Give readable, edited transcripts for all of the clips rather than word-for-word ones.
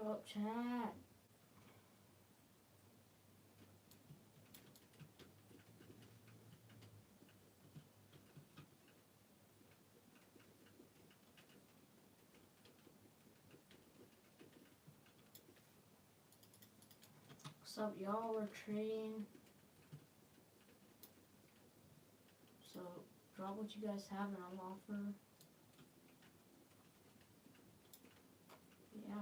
up, chat? What's up, y'all? We're trading. So, drop what you guys have and I'll offer. Yeah.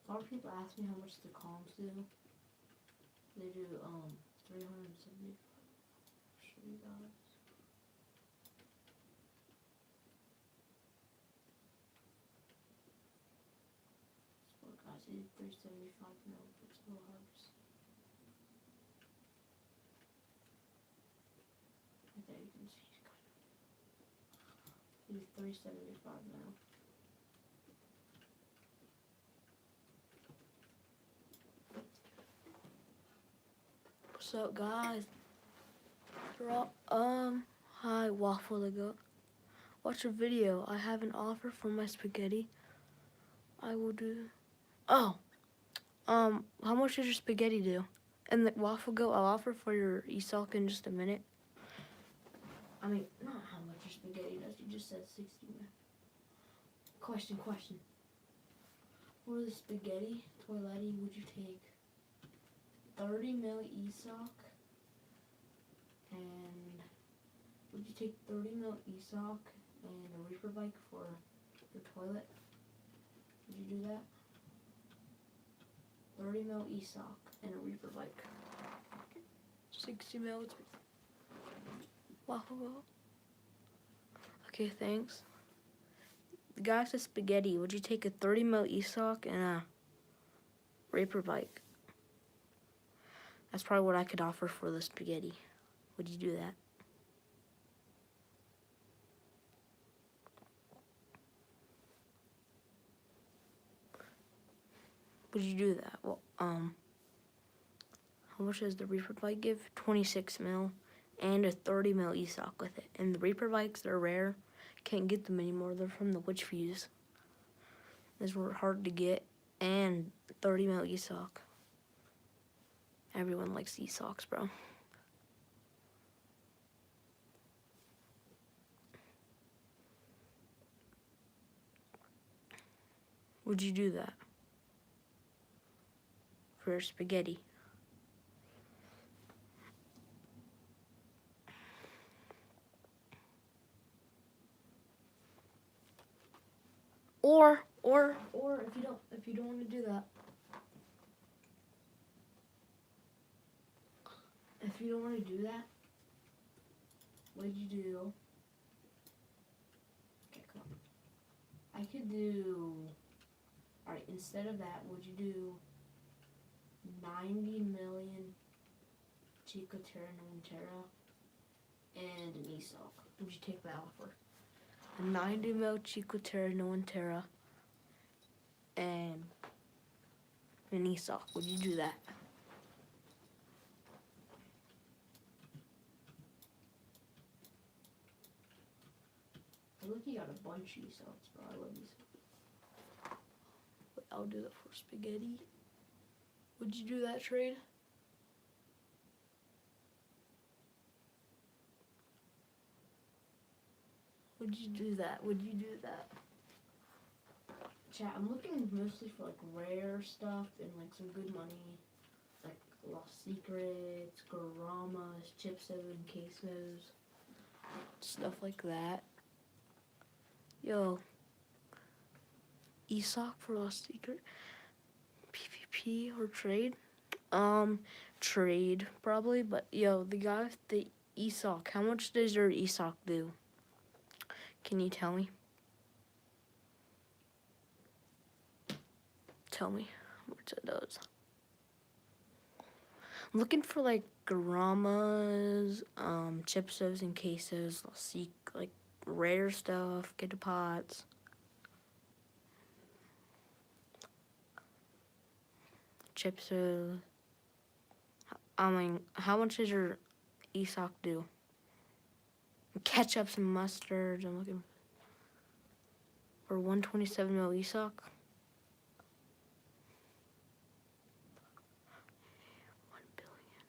A lot of people ask me how much the comms do. They do 370. Show you guys. So guys, it is 375 mil. It's a little hard to see. Right there you can see it's kind of. It is 375 mil. What's up, guys? Hi, Waffle the Goat. Watch a video. I have an offer for my spaghetti. I will do. Oh, how much does your spaghetti do? And the Waffle Goat, I'll offer for your ESOC in just a minute. I mean, not how much your spaghetti does. You just said 60 mil. Question. For the spaghetti toiletti, would you take 30 mil ESOC? And would you take 30 mil ESOC and a reaper bike for your toilet? Would you do that? 30 mil ESOC and a reaper bike. 60 mil. Waffle Goat. Okay, thanks. The guy says spaghetti. Would you take a 30 mil ESOC and a reaper bike? That's probably what I could offer for the spaghetti. Would you do that? Would you do that? Well, how much does the reaper bike give? 26 mil and a 30 mil ESOC with it. And the reaper bikes, they're rare. Can't get them anymore. They're from the Witch Fuse. These were hard to get. And 30 mil ESOC. Everyone likes ESOCs, bro. Would you do that? For spaghetti? Or if you don't want to do that. If you don't want to do that, what'd you do? Okay, come on. I could do. Alright, instead of that, would you do 90 million Chico Terra Nomentera and an ESOC? Would you take that offer? A 90 mil Chico Terra Nomentera and an ESOC. Would you do that? I look, you got a bunch of ESOCs, bro. I love ESOCs. But I'll do that for spaghetti. Would you do that trade? Would you do that? Would you do that? Chat, I'm looking mostly for like rare stuff and like some good money. Like Lost Secrets, Garamas, Chip 7 Quesos. Stuff like that. Yo. ESOC for Lost Secret. PvP or trade? Trade probably, but yo, the guy with the ESOC, how much does your ESOC do? Can you tell me? Tell me how much it does. I'm looking for like Garamas, chipsos and quesos. I'll seek like rare stuff, get the pots. Chipsos. I mean, how much does your ESOC do? Ketchups and mustards. I'm looking for 127 mil ESOC. 1 billion.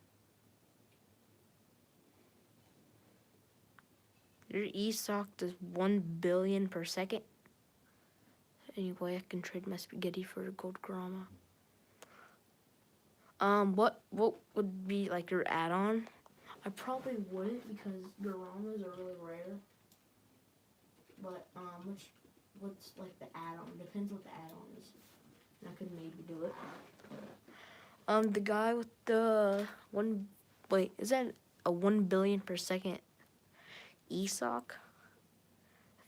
Your ESOC does 1 billion per second. Anyway, I can trade my spaghetti for a gold grama. What would be like your add-on? I probably wouldn't because garamas are really rare. But what's like the add-on? Depends what the add-on is. I could maybe do it. The guy with the is that a 1 billion per second ESOC?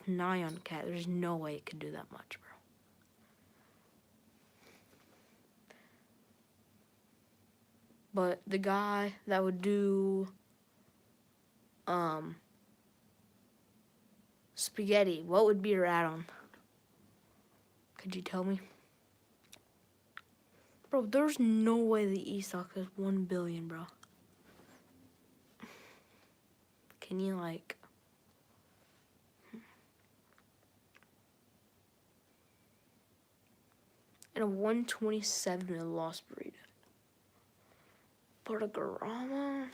Nyan cat. There's no way it could do that much, bro. But the guy that would do spaghetti, what would be your add-on? Could you tell me? Bro, there's no way the ESOC is 1 billion, bro. Can you like... And a 127 in a lost burrito. But a garama...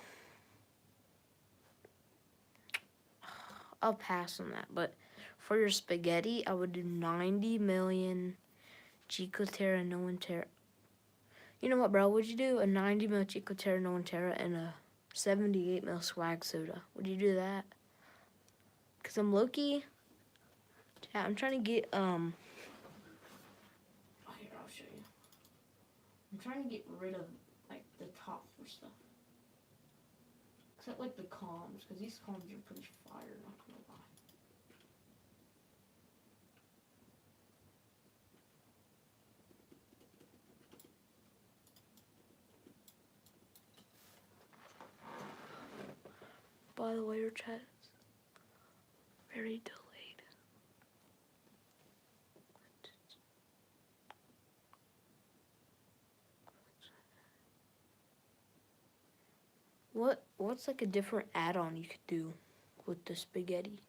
I'll pass on that. But for your spaghetti, I would do 90 million Chico Terra No Terra. You know what, bro? Would you do a 90 mil Chico Terra No Terra and a 78 mil swag soda? Would you do that? Cause I'm low-key. Yeah, I'm trying to get Oh, here, I'll show you. I'm trying to get rid of like the top for stuff. Except like the comms, cause these comms are pretty fire. Not gonna lie. By the way, your chat is very delayed. What's like a different add-on you could do with the spaghetti?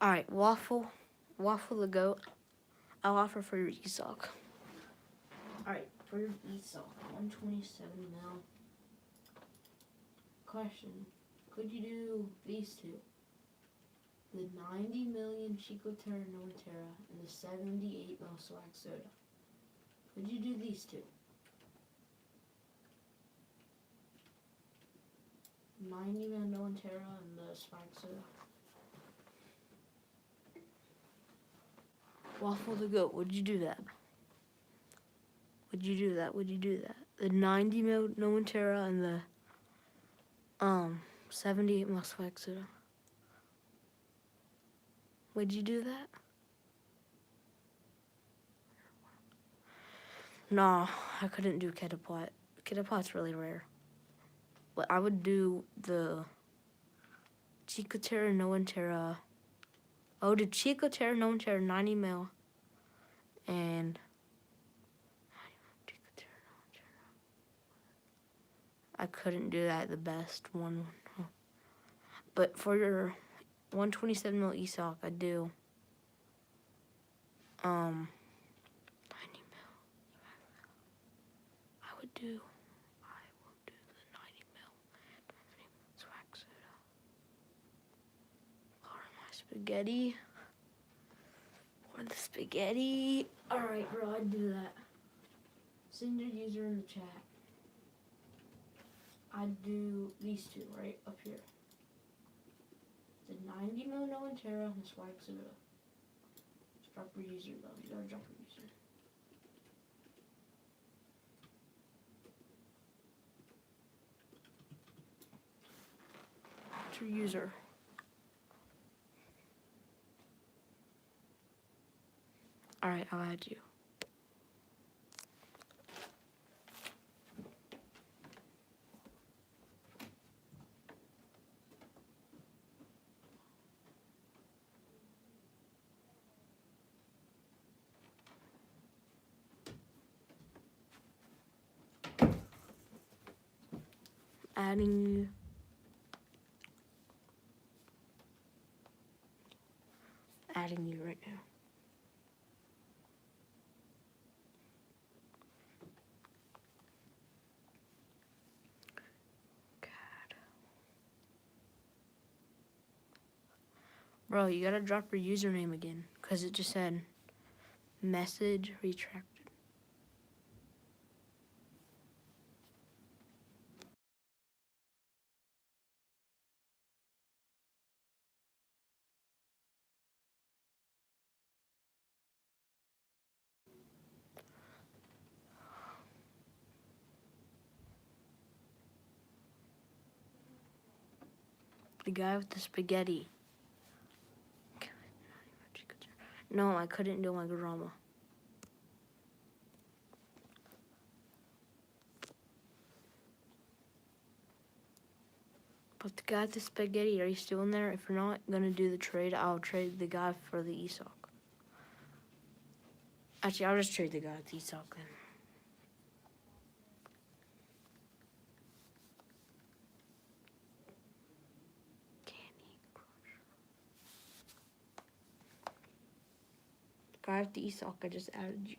Alright, Waffle the goat. I'll offer for your ESOC. Alright, for your ESOC, 127 mil. Question, could you do these two? The 90 million Chico Terra No Terra and the 78 mil swag soda. Could you do these two? 90 mil No Terra and the swag soda. Waffle the goat, would you do that? Would you do that? Would you do that? The 90 mil No Terra and the 78 mil swag soda. Would you do that? No, I couldn't do Ketapot. Ketapot's really rare. But I would do the Chico Terra No Terra. I would do Chico Terra No Terra 90 mil and I couldn't do that the best one. But for your 127 mil ESOC, I do 90 mil. I will do the 90 mil swag soda. For my spaghetti. For the spaghetti. Alright, bro, I'd do that. Send your user in the chat. I'd do these two right up here. The 90mm no Intera and the Swag Exhibit. Drop your user though. You gotta drop your user. What's your user? Alright, I'll add you. Adding you. Adding you right now. God. Bro, you gotta drop your username again, because it just said message retracted. The guy with the spaghetti. No, I couldn't do my drama. But the guy with the spaghetti, are you still in there? If you're not gonna do the trade, I'll trade the guy for the ESOC. Actually, I'll just trade the guy with the ESOC then. Candy Crush. Guy with the ESOC, I just added you.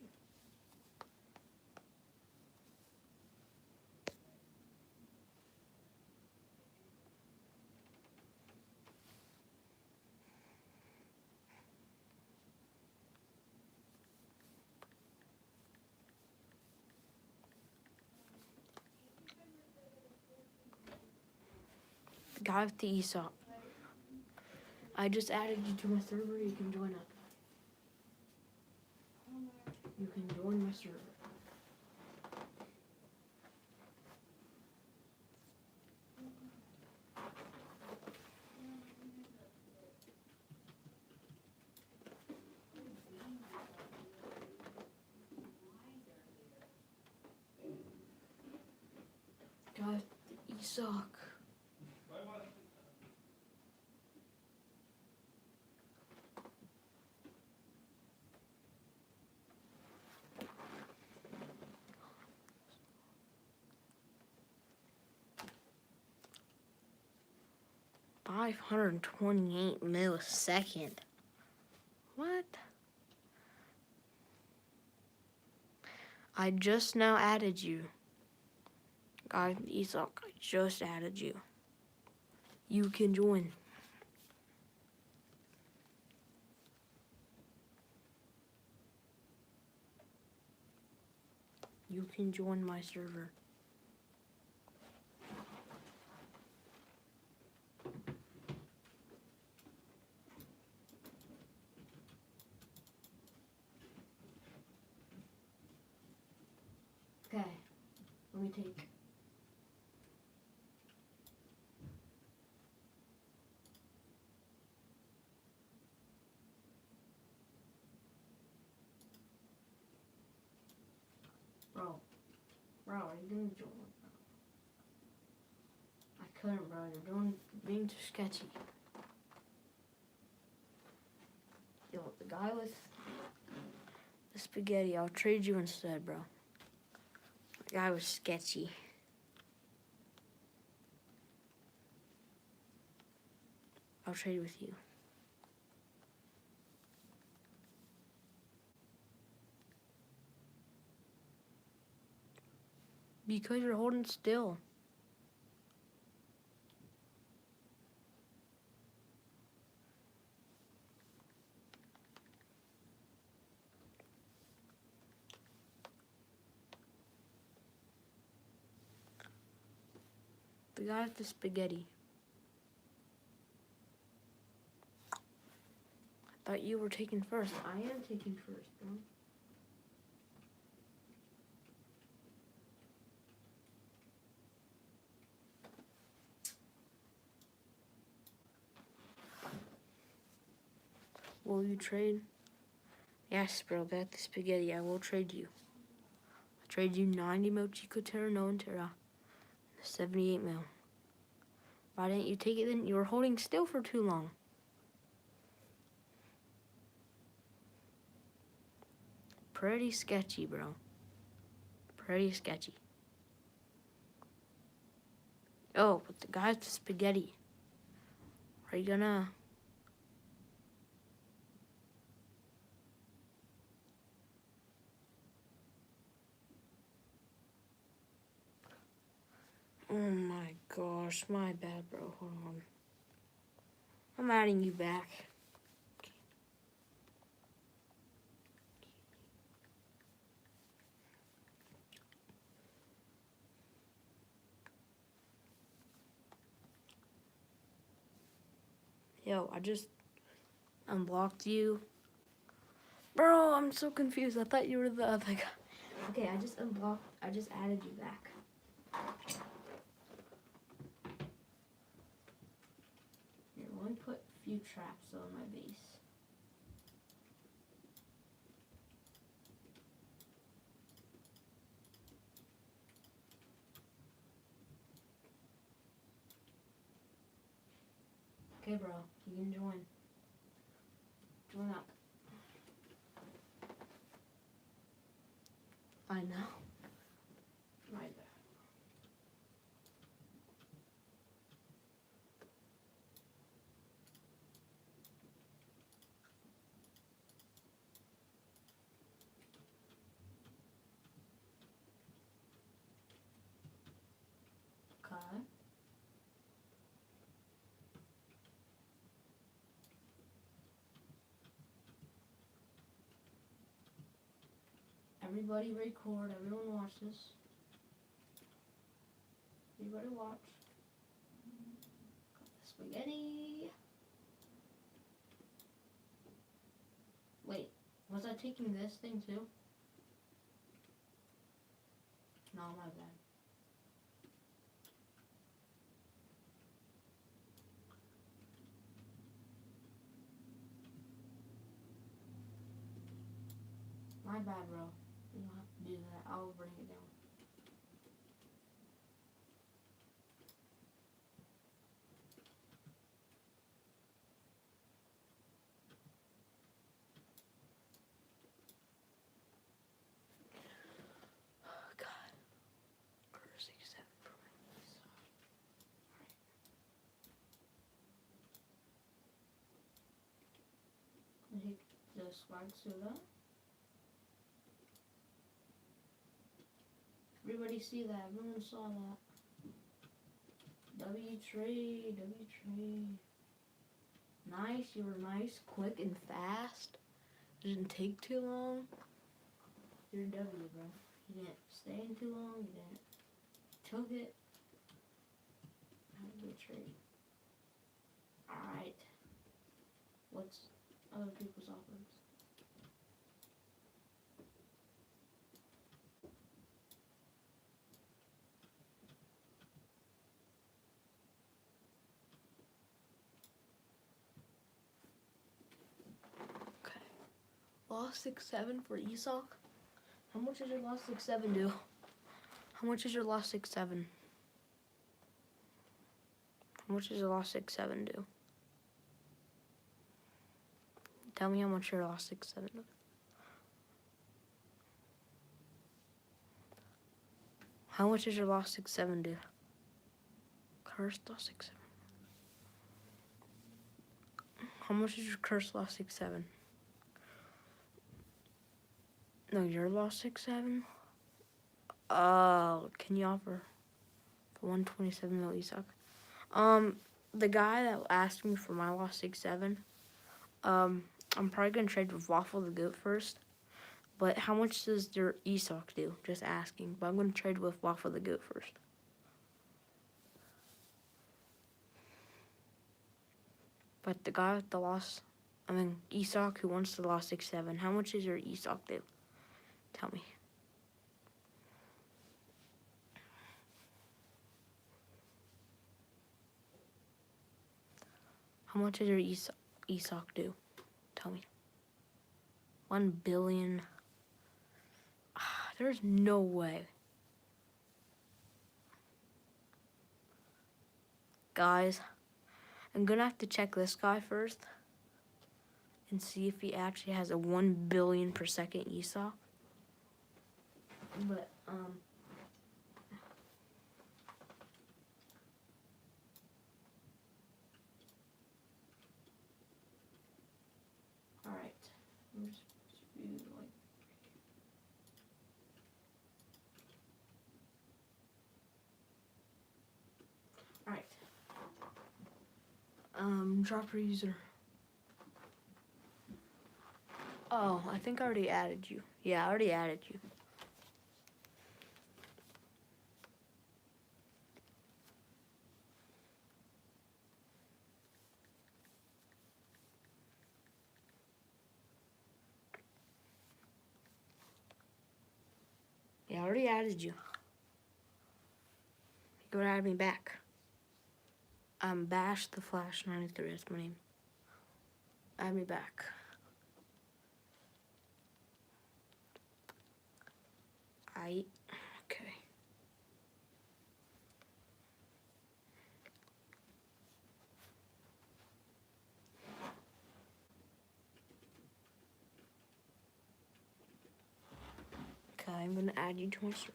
Guy with the ESOC. I just added you to my server. You can join up. You can join my server. Guy with the ESOC. $528 millisecond. What? I just now added you. Guy with the ESOC, I just added you. You can join. You can join my server. Okay, let me take. Bro, are you gonna join? I couldn't, bro. You're being too sketchy. Yo, the guy with the spaghetti, I'll trade you instead, bro. The guy was sketchy. I'll trade with you. Because you're holding still. The guy with the spaghetti. I thought you were taking first. I am taking first, bro. Will you trade? Yes, bro. Got the spaghetti. I will trade you. I trade you 90 mil Chico Terra, no Terra. 78 mil. Why didn't you take it then? You were holding still for too long. Pretty sketchy, bro. Pretty sketchy. Oh, but the guy with the spaghetti. Are you gonna... Oh my gosh, my bad, bro. Hold on. I'm adding you back. Yo, I just unblocked you. Bro, I'm so confused. I thought you were the other guy. Okay, I just added you back. Here, let me put a few traps on my base. Okay, bro, you can join. Join up. I know. My bad. Okay. Everybody record. Everyone watch this. Everybody watch. Got the spaghetti. Wait, was I taking this thing too? No, my bad. My bad, bro. You don't have to do that. I'll bring it down. Oh, God. Curse 7 for my niece. Alright. Take the swag soda. Everybody see that. Everyone saw that. W trade. Nice. You were nice, quick, and fast. Didn't take too long. You're a W, bro. You didn't stay in too long. You didn't took it. Had a good trade. Alright. What's other people's offers? Okay. Lost 6-7 for Esoc. How much did your lost 6-7 do? How much is your lost 6-7? How much does your lost 6-7 do? Tell me how much your lost 6-7 do. How much does your lost 6-7 do? Cursed lost 6-7. How much is your cursed lost 6-7? No, your lost 6-7? Oh, can you offer for 127 mil Esoc? The guy that asked me for my lost 6-7, I'm probably gonna trade with Waffle the Goat first. But how much does your Esoc do? Just asking. But I'm gonna trade with Waffle the Goat first. But the guy with the ESOC who wants the lost 6-7, how much is your ESOC do? Tell me. How much does your ESOC do? Tell me. 1 billion. There's no way. Guys, I'm gonna have to check this guy first and see if he actually has a 1 billion per second ESOC. But, alright. I'm just like, alright. Drop your user. Oh, I think I already added you. Yeah, I already added you. Yeah, I already added you. Go add me back. Bash the Flash 93 is my name. Add me back. Okay. Okay, I'm gonna add you to my server.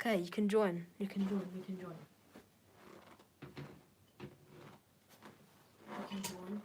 Okay, you can join. You can join. You can join. You can join.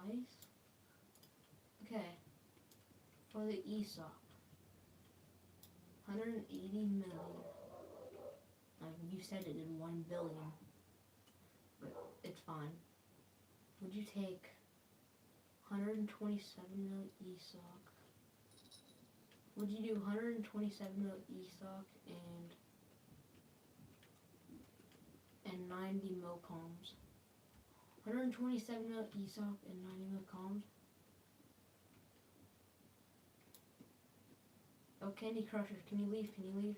Nice. Okay. For the ESOP, 180 million. You said it in 1 billion, but it's fine. Would you take 127 mil ESOC? Would you do 127 mil ESOC and 90 mil comms? 127 mil ESOC and 90 mil comms? Oh, Candy Crusher, can you leave? Can you leave?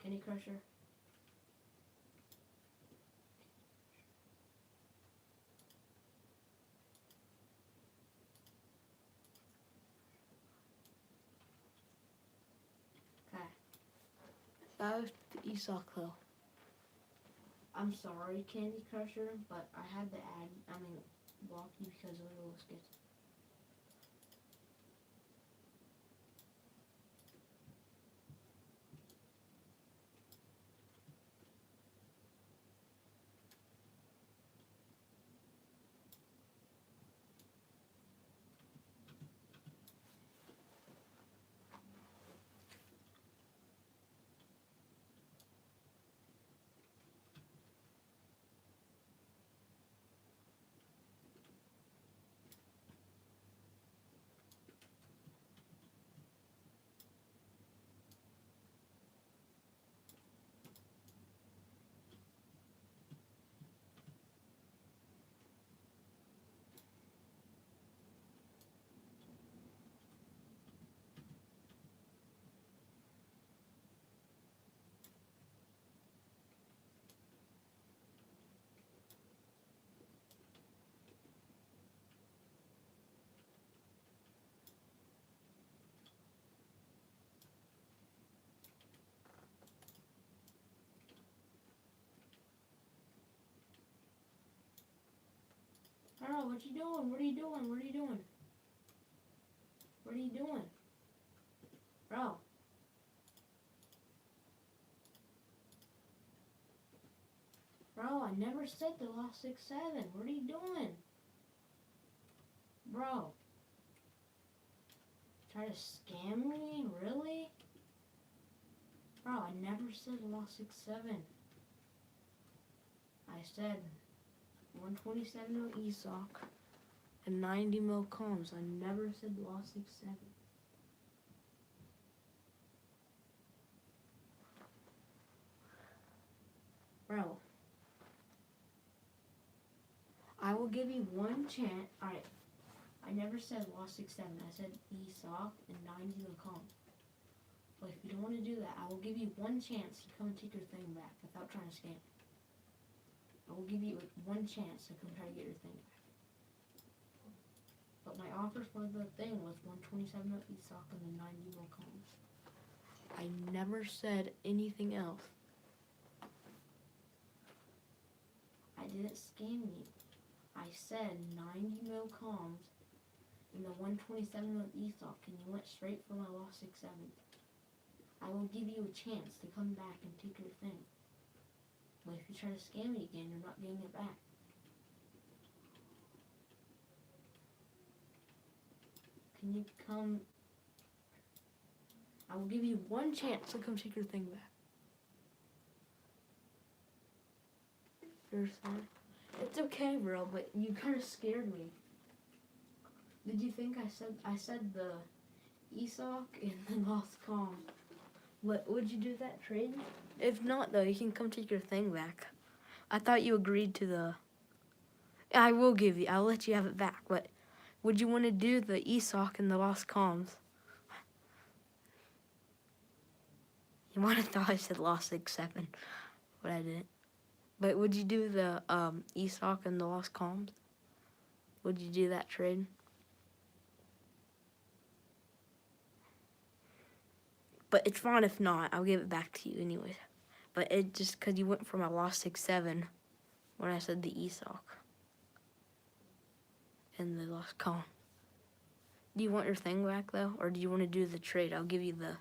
Candy Crusher? Okay. That was the ESOC though. I'm sorry, Candy Crusher, but I had to block you because of the skits. Bro, what you doing? What are you doing? What are you doing? What are you doing? Bro. Bro, I never said the lost 6-7. What are you doing? Bro. Try to scam me? Really? Bro, I never said lost 6-7. I said 127 mil ESOC and 90 mil comms. I never said lost 6-7. Bro. I will give you one chance. Alright. I never said lost 6-7. I said ESOC and 90 mil comms. But if you don't want to do that, I will give you one chance to come and take your thing back without trying to scam. I will give you one chance to come try to get your thing back. But my offer for the thing was 127 mil ESOC and the 90 mil comms. I never said anything else. I didn't scam you. I said 90 mil comms and the 127 mil ESOC, and you went straight for my lost 6-7. I will give you a chance to come back and take your thing. But if you try to scam me again, you're not getting it back. Can you come? I will give you one chance to come take your thing back. You're sorry. It's okay, bro, but you kind of scared me. Did you think I said the ESOC and the lost comm? What, would you do that trade? If not, though, you can come take your thing back. I thought you agreed to the... I will give you, I'll let you have it back, but would you want to do the ESOC and the lost comms? You might have thought I said lost 6-7, but I didn't. But would you do the ESOC and the lost comms? Would you do that trade? But it's fine if not. I'll give it back to you anyways. But it just because you went from a lost 6-7 when I said the ESOC and the lost comm. Do you want your thing back though, or do you want to do the trade? I'll give you the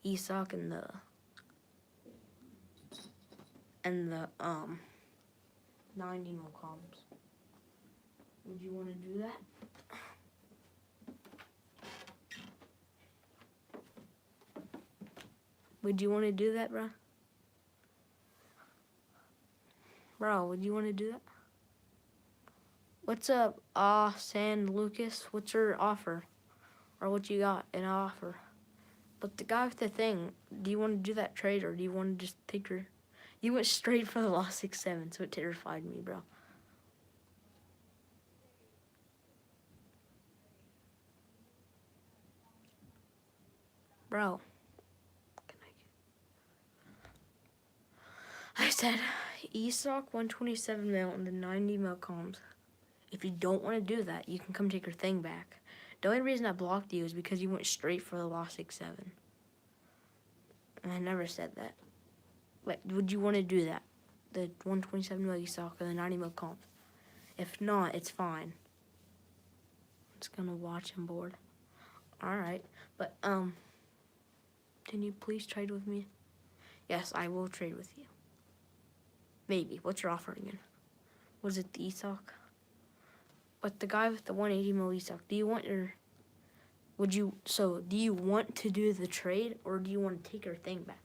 ESOC and the 90 mil comms. Would you want to do that? Would you want to do that, bro? Bro, would you want to do that? What's up, San Lucas? What's your offer? Or what you got in an offer? But the guy with the thing, do you want to do that trade, or do you want to just take your... You went straight for the lost 6-7, so it terrified me, bro. Bro. I said ESOC 127 mil and the 90 mil comms. If you don't want to do that, you can come take your thing back. The only reason I blocked you is because you went straight for the lost 6-7. And I never said that. But would you want to do that? The 127 mil ESOC or the 90 mil comms? If not, it's fine. I'm just gonna watch him board. Alright. But can you please trade with me? Yes, I will trade with you. Maybe. What's your offer again? Was it the ESOC? But the guy with the 180 mil ESOC, do you want your... do you want to do the trade, or do you want to take your thing back?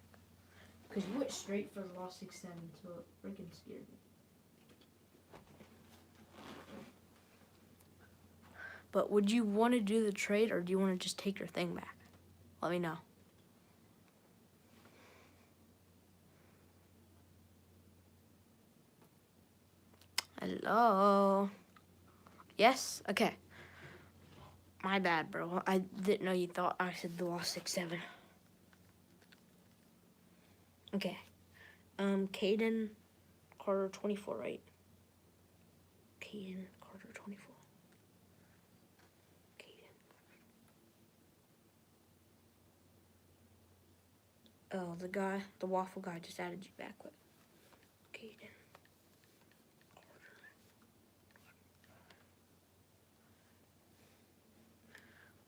Because you went straight for the lost 6-7, so it freaking scared me. But would you want to do the trade, or do you want to just take your thing back? Let me know. Hello? Yes? Okay. My bad, bro. I didn't know you thought I said the lost 6-7. Okay. Caden Carter 24, right? Caden Carter 24. Caden. Oh, the waffle guy just added you back. What? Caden.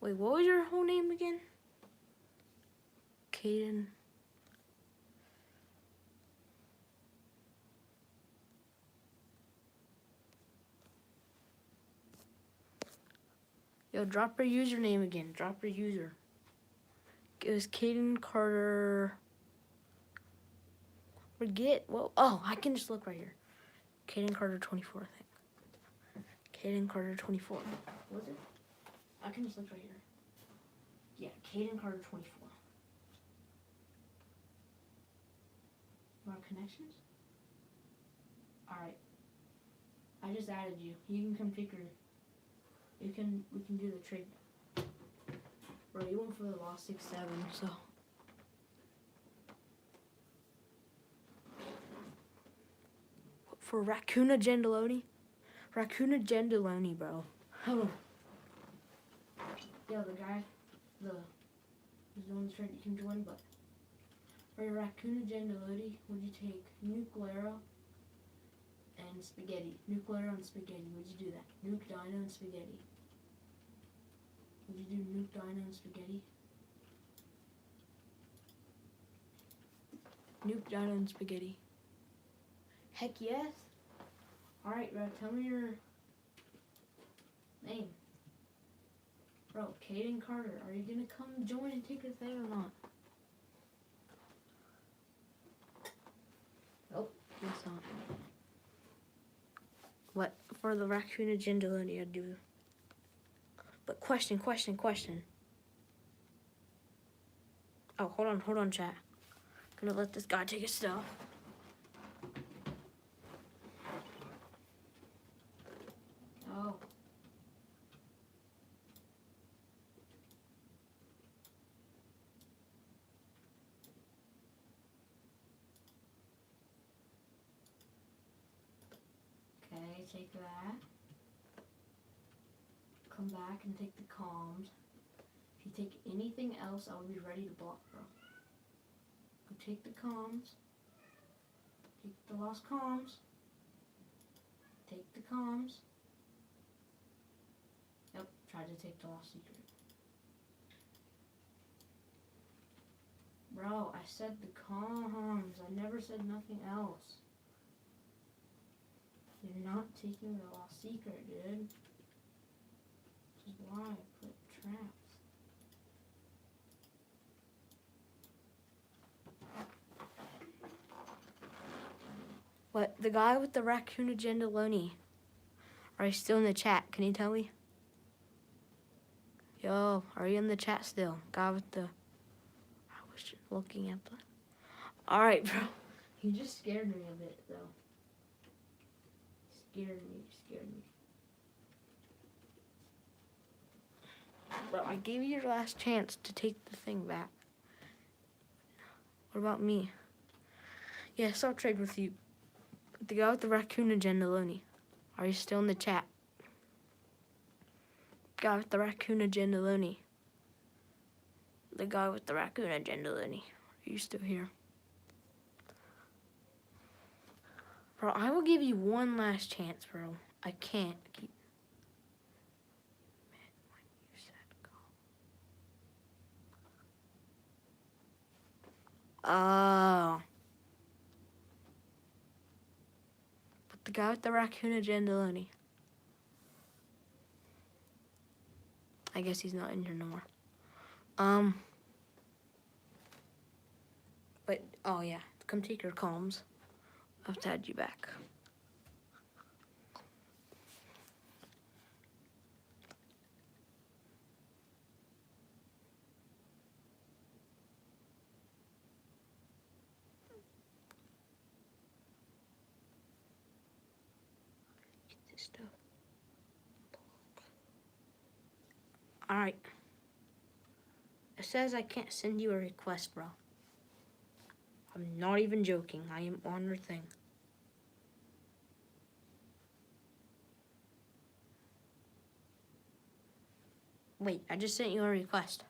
Wait, what was your whole name again? Caden. Yo, drop your username again. Drop your user. It was Caden Carter. Forget. Well, oh, I can just look right here. Caden Carter 24, I think. Caden Carter 24. Was it? I can just look right here. Yeah, Caden Carter 24. You want connections? Alright. I just added you. You can come take your... we can do the trade. Bro, you went for the lost 6-7, so... For Raccoona Gendaloni? Raccoona Gendaloni, bro. Hold on. Yo, the guy, he's the one that's trying to can join, but for your Raccoona Gendaloni, would you take Nuclera and Spaghetti? Nuclera and Spaghetti, would you do that? Nuke Dino and Spaghetti. Would you do Nuke Dino and Spaghetti? Nuke Dino and Spaghetti. Heck yes. Alright, bro, tell me your name. Bro, Caden Carter, are you gonna come join and take your thing or not? Nope, guess not. What for the Raccoon Gendaloni I do? But question. Oh, hold on, chat. Gonna let this guy take his stuff. Oh. Okay, take that. Come back and take the comms. If you take anything else, I'll be ready to block, bro. Go take the comms. Take the lost comms. Take the comms. Yep, tried to take the lost secret. Bro, I said the comms. I never said nothing else. You're not taking the lost secret, dude. This is why I put traps. What? The guy with the Raccoon Gendaloni. Are you still in the chat? Can you tell me? Yo, are you in the chat still? Guy with the... I was just looking at the... Alright, bro. You just scared me a bit, though. Scared me. Bro, I gave you your last chance to take the thing back. What about me? Yes, I'll trade with you. The guy with the Raccoon Gendaloni. Are you still in the chat? Guy with the Raccoon Gendaloni. The guy with the Raccoon Gendaloni. Are you still here? Bro, I will give you one last chance, bro. I can't keep... Oh. But the guy with the Raccoon Gendaloni. I guess he's not in here no more. But, oh yeah. Come take your comms. I've tagged you back. Get this stuff. Alright. It says I can't send you a request, bro. I'm not even joking. I am on your thing. Wait, I just sent you a request.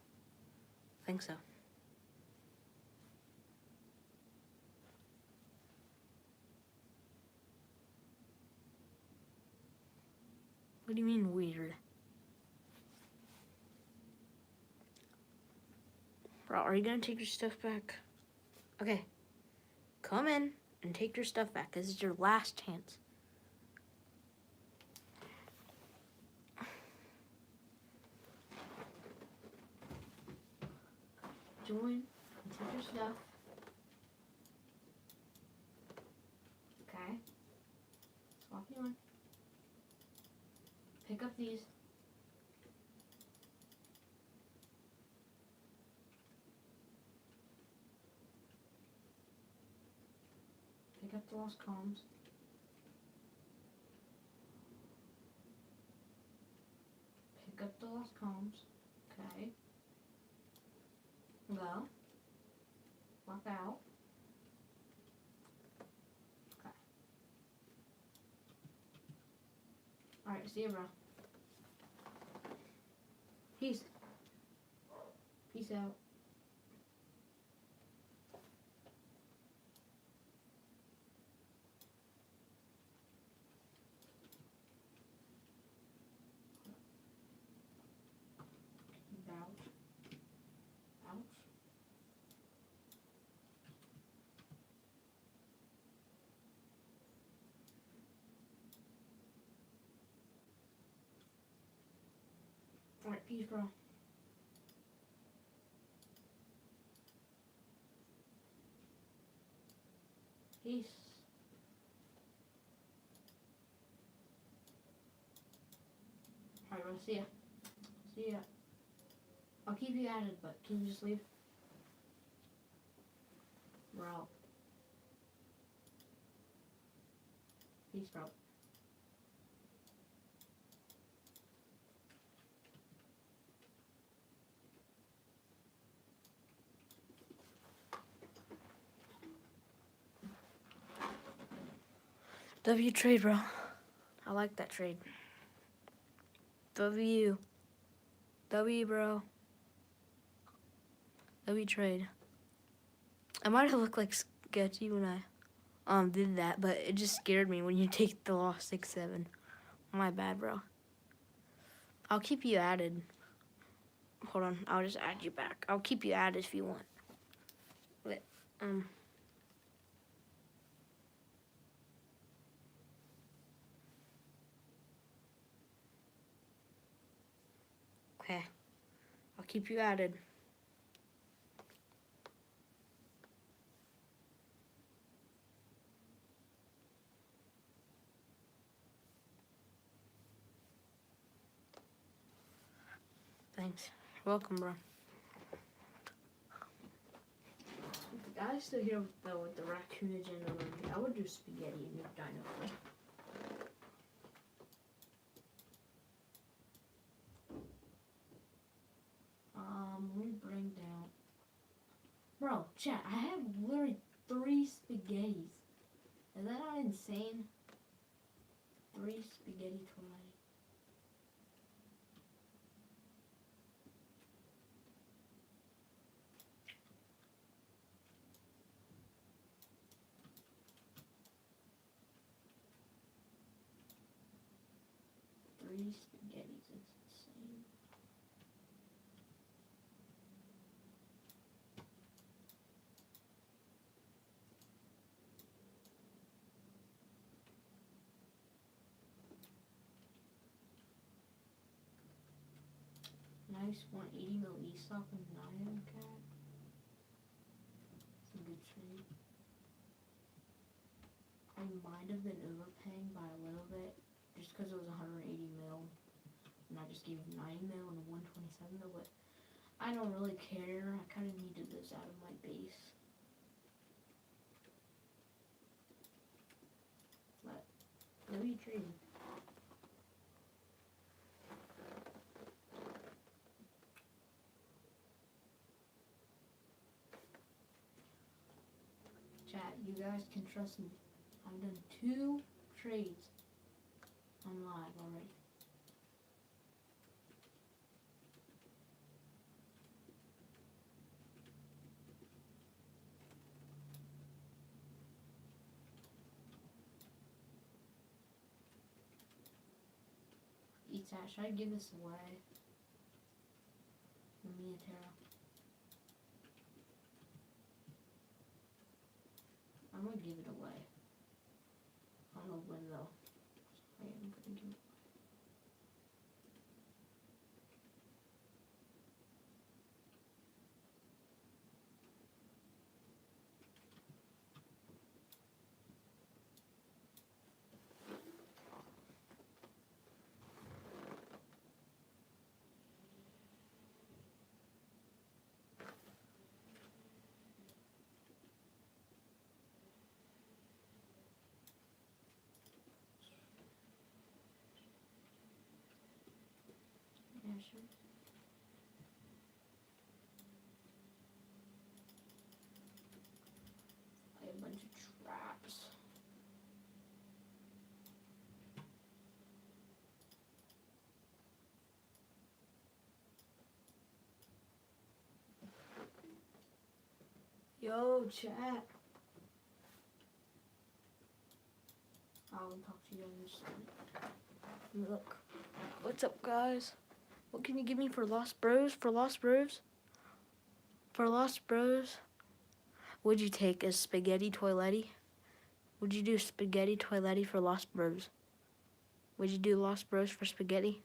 I think so. What do you mean weird? Bro, are you gonna take your stuff back? Okay. Come in and take your stuff back. This is your last chance. Join and take your stuff. Okay. Swap you in. Pick up these. Pick up the lost comms. Pick up the lost comms. Okay. Go. Walk out. Okay. Alright, see you, bro. Peace. Peace out. Ouch. Ouch. Alright, peace, bro. Peace. Alright, bro, see ya. See ya. I'll keep you added, but can you just leave? We're out. Peace, bro. W trade, bro. I like that trade. W. W, bro. W trade. I might have looked like sketchy when I did that, but it just scared me when you take the loss 6-7. My bad, bro. I'll keep you added. Hold on, I'll just add you back. I'll keep you added if you want. But okay. I'll keep you added. Thanks. You're welcome, bro. The guy's still here with the raccoon agenda. I would do spaghetti and make dino food. Let me bring down. Bro, chat, I have literally 3 spaghettis. Is that not insane? 3 spaghetti tomato. Three spaghettis, it's insane. Nice 180 mil ESOP and 9 cat. It's a good trade. I might have been overpaying by a little bit just because it was 180 mil. And I just gave 90 mil and 127 mil, but I don't really care. I kind of needed this out of my base. But, what are you trading? Chat, you guys can trust me. I've done 2 trades on live already. Eat that. Should I give this away? Me and Tara. I'm gonna give it away. I don't know when though. I am gonna give it away. Yeah, sure. I have a bunch of traps. Yo, chat. I'll talk to you guys in just a minute. Look. What's up, guys? What can you give me for Lost Bros? For Lost Bros? For Lost Bros? Would you take a spaghetti toiletti? Would you do spaghetti toiletti for Lost Bros? Would you do Lost Bros for spaghetti?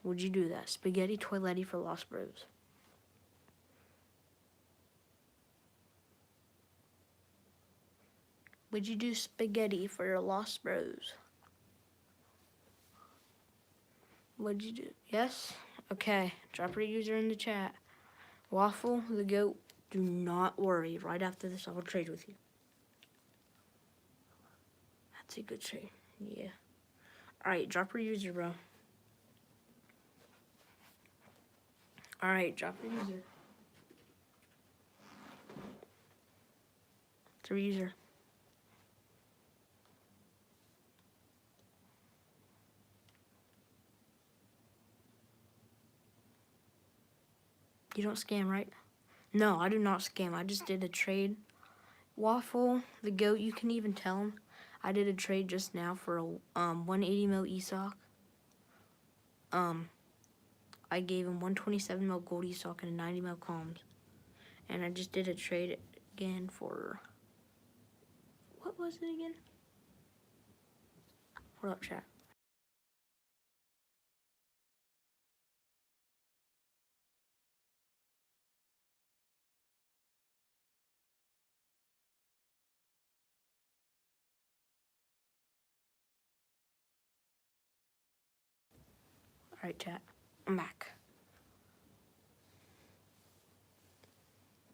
Would you do that? Spaghetti toiletti for Lost Bros. Would you do spaghetti for your Lost Bros? Would you do? Yes? Okay. Drop your user in the chat. Waffle, the goat, do not worry. Right after this, I will trade with you. That's a good trade. Yeah. Alright, drop your user, bro. Alright, drop your user. It's your user. You don't scam, right? No, I do not scam. I just did a trade. Waffle, the goat, you can even tell him. I did a trade just now for a 180 mil ESOC. I gave him 127 mil gold ESOC and a 90 mil comms. And I just did a trade again for, what was it again? Hold up, chat. Alright, chat. I'm back.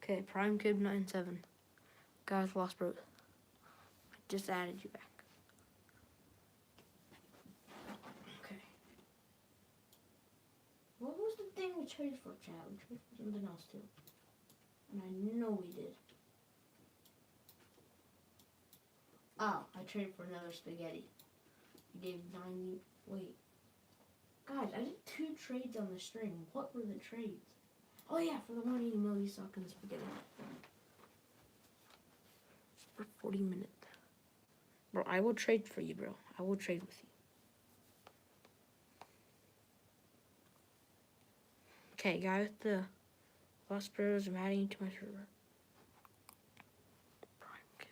Okay, Prime Kid 97. Guys, Lost Bros. I just added you back. Okay. What was the thing we traded for, chat? We traded for something else too. And I know we did. Oh, I traded for another spaghetti. You gave 90. Wait. Guys, I did 2 trades on the stream. What were the trades? Oh yeah, for the 180 mil ESOC and the spaghetti. For 40 minutes. Bro, I will trade for you, bro. I will trade with you. Okay, guys, the Lost Bros, I'm adding you to my server. Prime Kid.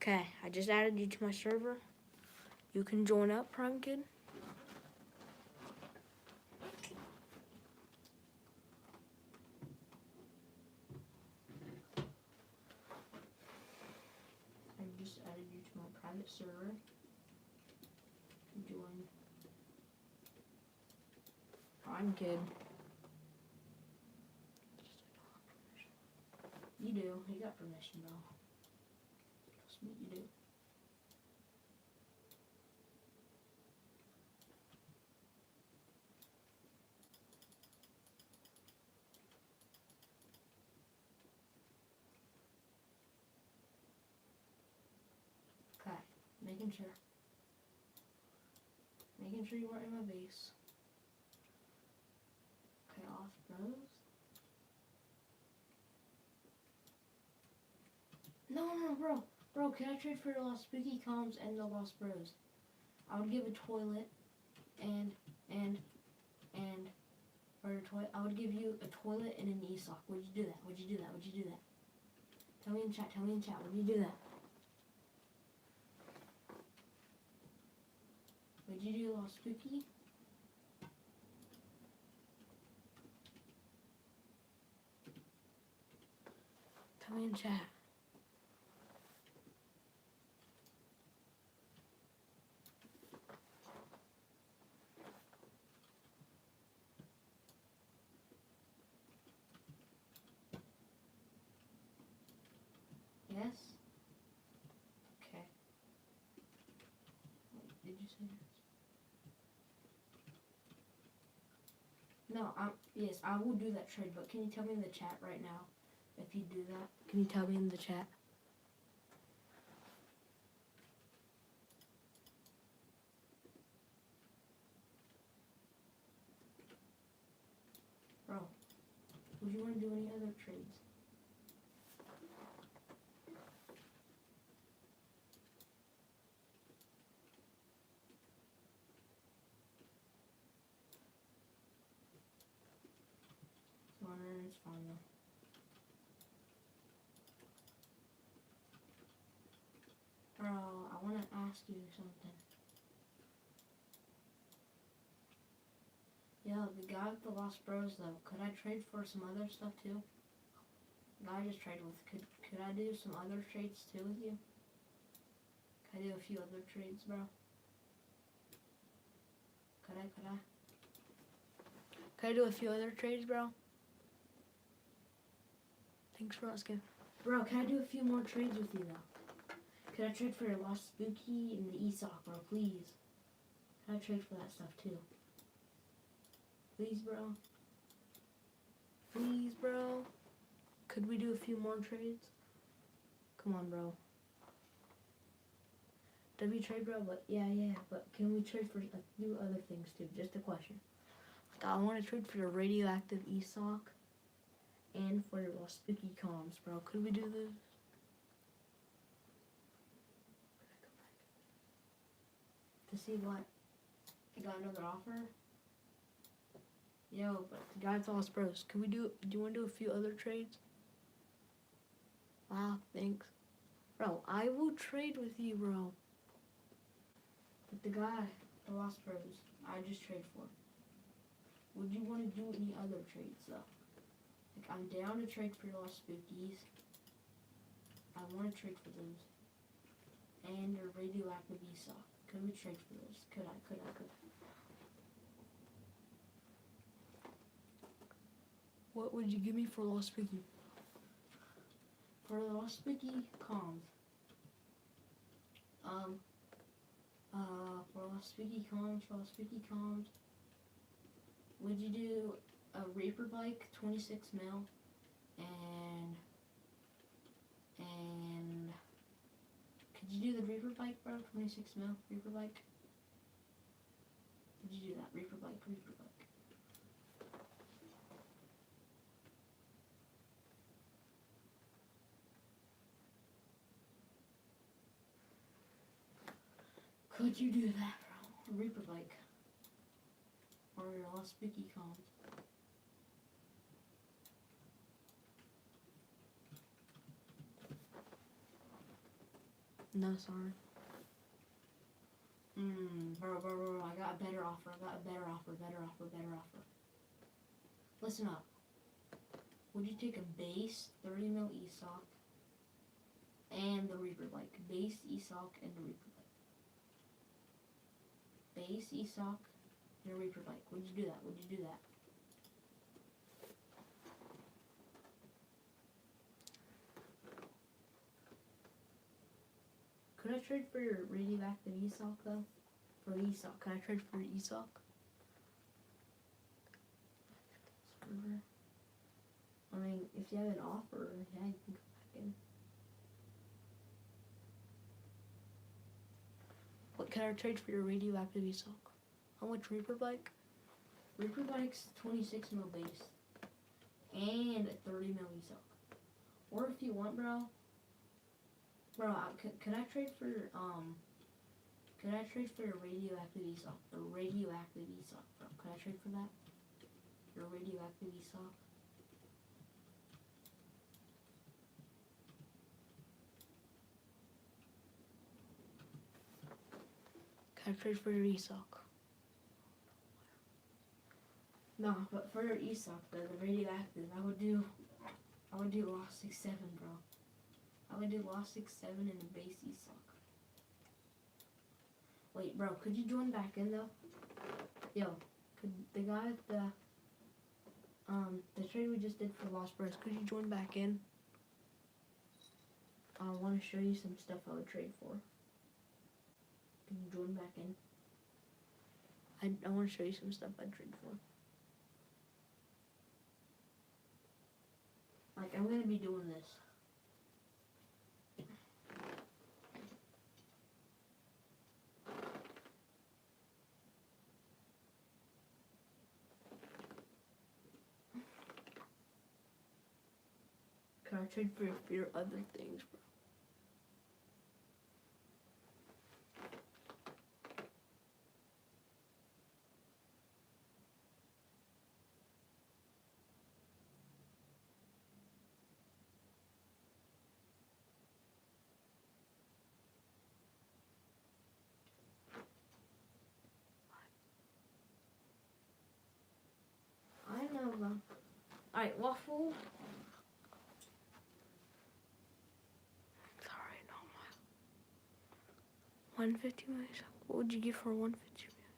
Okay, I just added you to my server. You can join up, Prime Kid. I just added you to my private server. Join. Prime Kid. You do. You got permission, bro. Trust me, you do. Okay, making sure. Making sure you weren't in my base. Okay, Lost Bros. No, bro. Bro, can I trade for the Lost Spooky Comms and the Lost Bros? I would give a toilet and for a toilet. I would give you a toilet and an e-sock. Would you do that? Would you do that? Would you do that? Tell me in chat. Tell me in chat. Would you do that? Would you do a little spooky? Tell me in chat. Yes? Okay. Wait, did you say yes? No, yes, I will do that trade, but can you tell me in the chat right now if you do that? Can you tell me in the chat? Bro, would you want to do any other trades? It's fine though. Bro, I want to ask you something. Yo, the guy with the Lost Bros though, could I trade for some other stuff too? The guy I just traded with, could I do some other trades too with you? Could I do a few other trades, bro? Could I? Could I do a few other trades, bro? Thanks for asking. Bro, can I do a few more trades with you though? Could I trade for your Lost Spooky and the e-sock, bro, please? Can I trade for that stuff too? Please, bro. Please, bro. Could we do a few more trades? Come on, bro. W trade, bro, but yeah, but can we trade for like do other things too? Just a question. Like, I want to trade for your radioactive e-sock and for your Lost Spooky comms, bro. Could we do this? To see what? I got another offer. Yo, but the guy with Lost Bros. Can we do you want to do a few other trades? Wow, thanks. Bro, I will trade with you, bro. But the guy, the Lost Bros, I just trade for. Would you want to do any other trades, though? Like, I'm down to trade for your Lost Spookies. I want to trade for those. And your radioactive e-sock. Could we trade for those? Could I? What would you give me for Lost Spooky? For the Lost Spooky comms. For Lost Spooky comms, would you do a Reaper bike, 26 mil, and could you do the Reaper bike, bro? 26 mil Reaper bike. Would you do that Reaper bike? Could you do that, bro? A Reaper bike. Or your Lost Spooky comms. No, sorry. Bro, I got a better offer. Listen up. Would you take a base 30 mil e-sock and the Reaper bike? Base e-sock and the Reaper bike. Base e-sock and a Reaper bike. Would you do that? Could I trade for your radioactive e-sock though? For the e-sock. Can I trade for your e-sock? I mean, if you have an offer, yeah, you can go back in. What can I trade for your radioactive e-sock? How much Reaper bike? Reaper bike's 26 mil base and a 30 mil e-sock. Or if you want, bro, could I trade for could I trade for your radioactive ESOC? The radioactive ESOC, bro. Could I trade for that? Your radioactive ESOC? Can I trade for your ESOC? No, but for your ESOC, the radioactive, I would do Lost 6-7, bro. I would do Lost 6-7 in the base ESOC. Wait, bro, could you join back in though? Yo, could the guy at the trade we just did for Lost Bros, could you join back in? I want to show you some stuff I would trade for. Can you join back in? I want to show you some stuff I'd trade for. Like, I'm going to be doing this. Can I trade for your other things, bro? I know, bro. Alright, Waffle. Sorry, not my 150 million. What would you give for 150 million?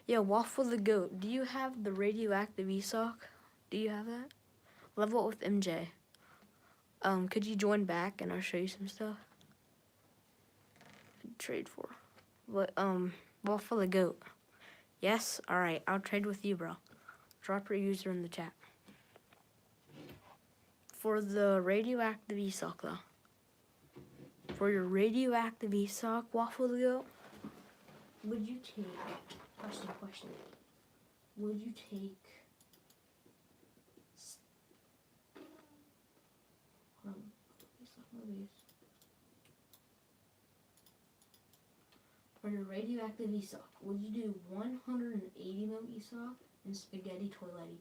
Yeah, Waffle the Goat. Do you have the radioactive ESOC? Do you have that? Level up with MJ. Could you join back and I'll show you some stuff? I'd trade for. What, Waffle the Goat. Yes? Alright, I'll trade with you, bro. Drop your user in the chat. For the radioactive ESOC, though. For your radioactive ESOC, Waffle the Goat, would you take... Question. Would you take... For your radioactive ESOC, would you do 180 mil ESOC and spaghetti toiletti?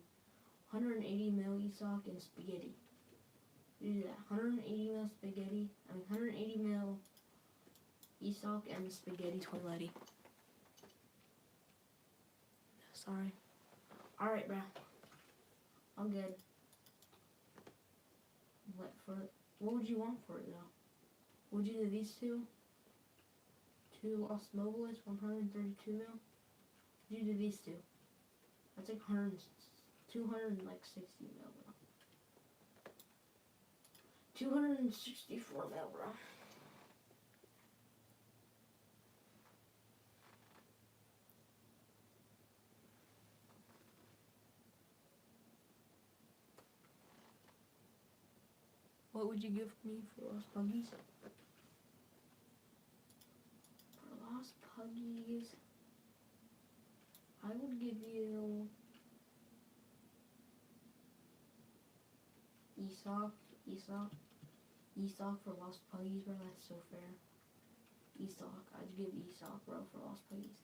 180 mil ESOC and spaghetti. You do that. 180 mil spaghetti. 180 mil ESOC and spaghetti toiletti. Sorry. Alright, bro. I'm good. What would you want for it, though? Would you do these two? Two Lost Mobiles, 132 mil? Would you do these two? That's like 260 mil, bro. 264 mil, bro. What would you give me for Lost Puggies? For Lost Puggies, I would give you ESOC for Lost Puggies, bro. That's so fair. ESOC, I'd give ESOC, bro, for Lost Puggies.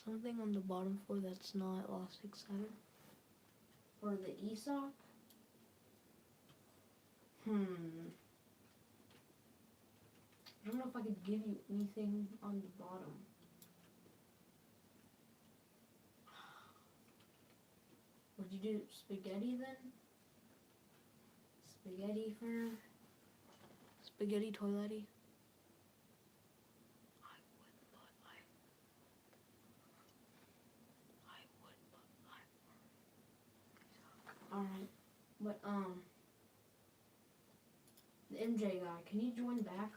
Something on the bottom floor that's not Lost 6-7. For the ESOC? I don't know if I could give you anything on the bottom. Would you do spaghetti then? Spaghetti for... Spaghetti toiletti? Alright, but, the MJ guy, can you join back?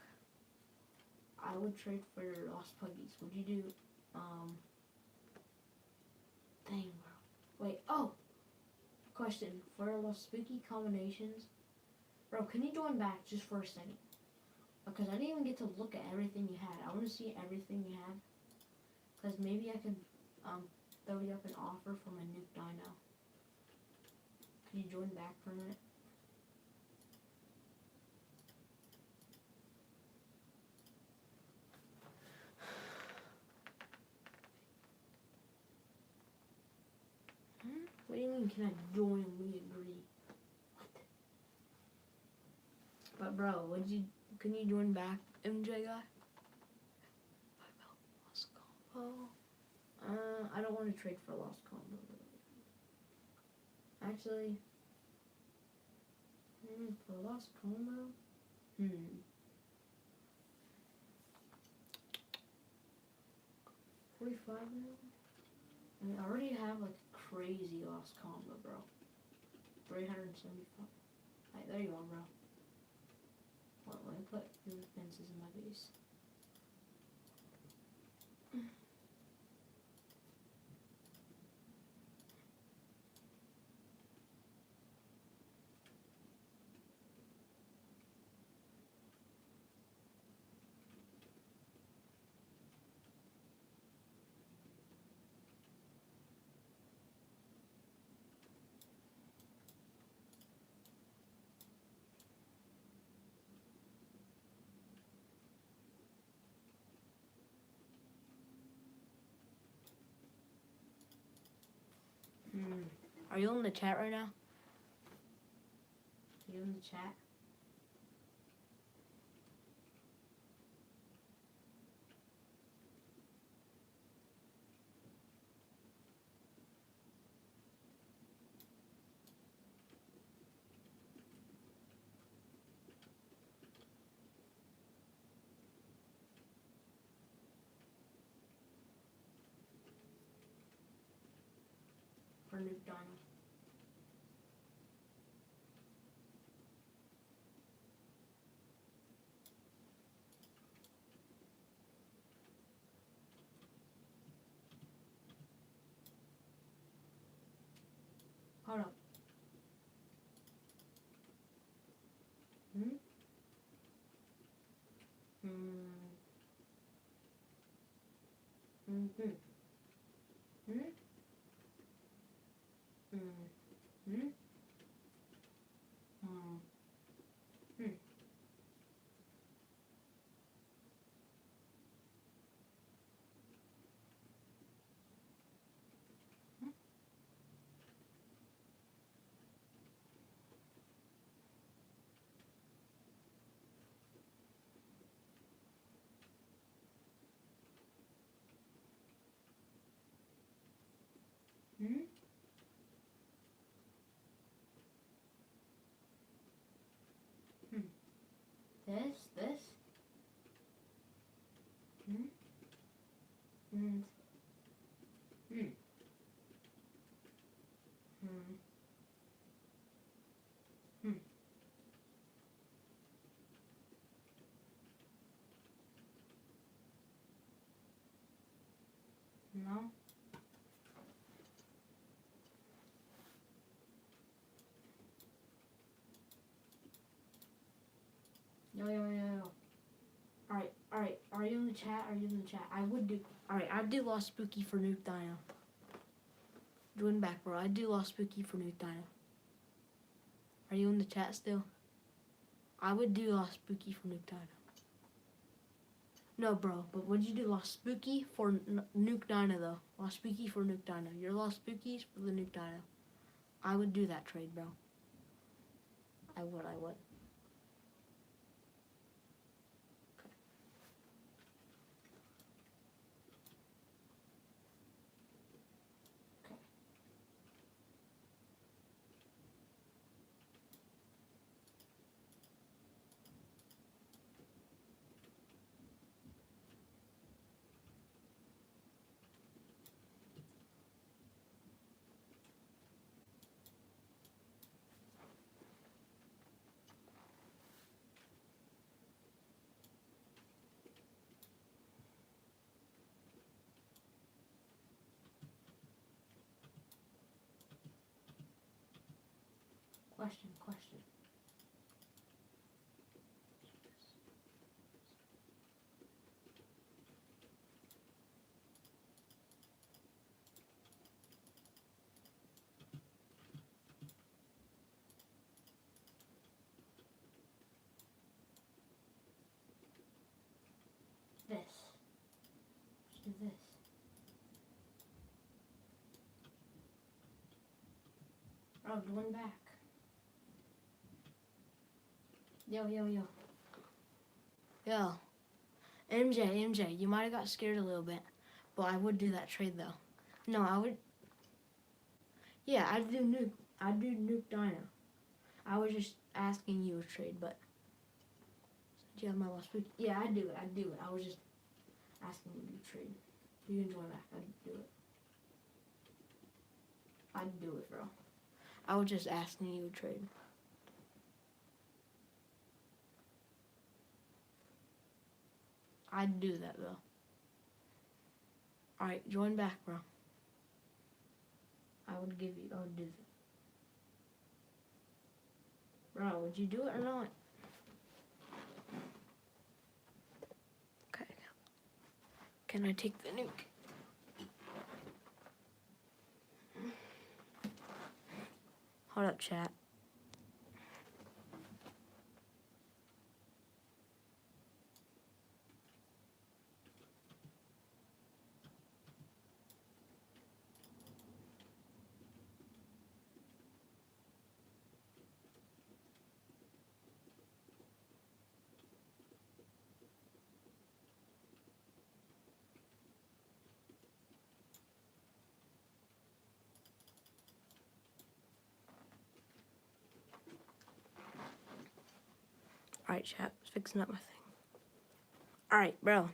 I would trade for your Lost Puggies. Would you do, dang, bro. Wait, oh! Question, for Lost Spooky Combinations, bro, can you join back just for a second? Because I didn't even get to look at everything you had. I want to see everything you have. Because maybe I could, throw you up an offer for my nuke dino. Can you join back for a minute? game can I join and we agree? What? But bro, can you join back, MJ guy? Lost combo. I don't want to trade for a lost combo. Actually, for a lost combo? 45 now? I mean, I already have like a crazy lost combo, bro. 375. Alright, there you are, bro. Well, let me put your fences in my base. Are you in the chat right now? Are you in the chat? For Nuke Dino. Hold up. Hmm? Mm-hmm. Hmm? Hmm? Hmm? This? And no? Yo. Alright. Are you in the chat? I would do. Alright, I do Lost Spooky for Nuke Dino. Join back, bro. I do Lost Spooky for Nuke Dino. Are you in the chat still? I would do Lost Spooky for Nuke Dino. No, bro, but would you do Lost Spooky for Nuke Dino, though? Lost Spooky for Nuke Dino. Your Lost Spookies for the Nuke Dino. I would do that trade, bro. I would. Question. This. Let's do this. Bro, join back. Yo. Yo. MJ, you might have got scared a little bit, but I would do that trade though. No, I would. Yeah, I'd do nuke dino. I was just asking you a trade, but since you have my last week, yeah, I'd do it. I was just asking you to trade. You can join back. I'd do it, bro. I was just asking you to trade. I'd do that though. Alright, join back, bro. I would do that. Bro, would you do it or not? Okay. Can I take the nuke? Hold up, chat. Alright, chat. Fixing up my thing. Alright, bro.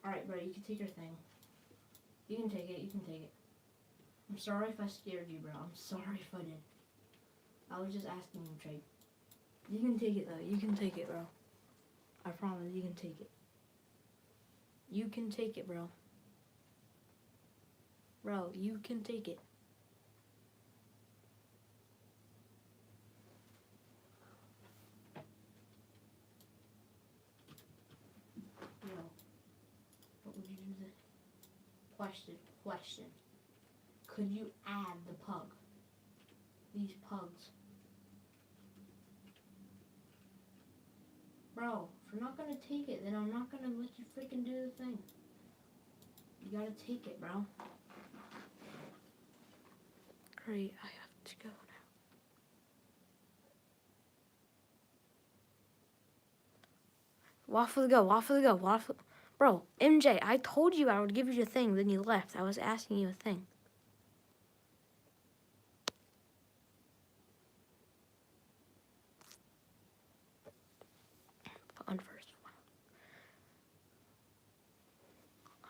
Alright, bro. You can take your thing. You can take it. I'm sorry if I scared you, bro. I'm sorry if I did. I was just asking you to trade. You can take it, though. You can take it, bro. I promise you can take it. You can take it, bro. Bro, you can take it. Yo, what would you do this? Question. Could you add the pug? These pugs. Bro, if you're not gonna take it, then I'm not gonna let you freaking do the thing. You gotta take it, bro. Great, I have to go now. Waffle to go. Bro, MJ, I told you I would give you a thing, then you left. I was asking you a thing. On first one.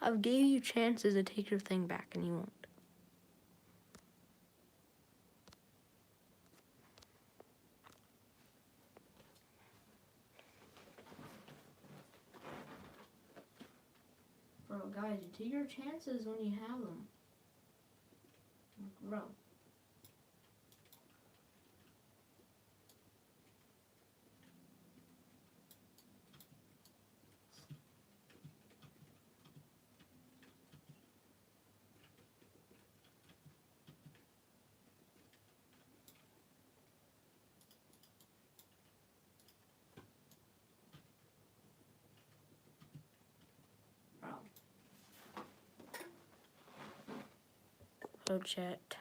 I've gave you chances to take your thing back and you won't. Bro, guys, you take your chances when you have them. Bro. Hello, chat.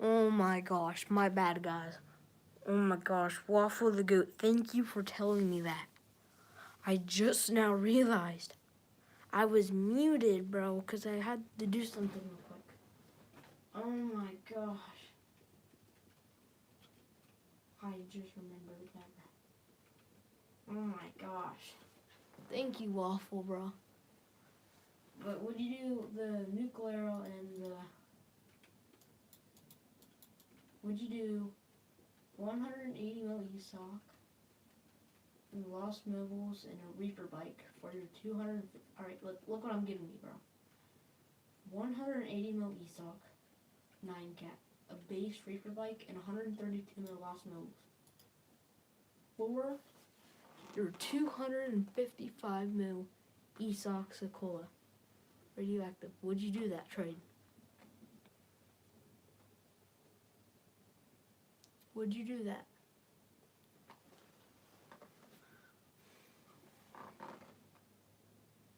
Oh my gosh, my bad, guys. Oh my gosh, Waffle the Goat, thank you for telling me that. I just now realized I was muted, bro, because I had to do something real quick. Oh my gosh. I just remembered that. Oh my gosh. Thank you, Waffle, bro. But would you do the nuclear and the... Would you do 180 mil ESOC, and Lost Mobiles, and a Reaper bike for your 200... Alright, look what I'm giving you, bro. 180 mil ESOC, 9 cat, a base Reaper bike, and 132 mil Lost Mobiles. For your 255 mil ESOC Sequoia. Radioactive. Would you do that trade? Would you do that?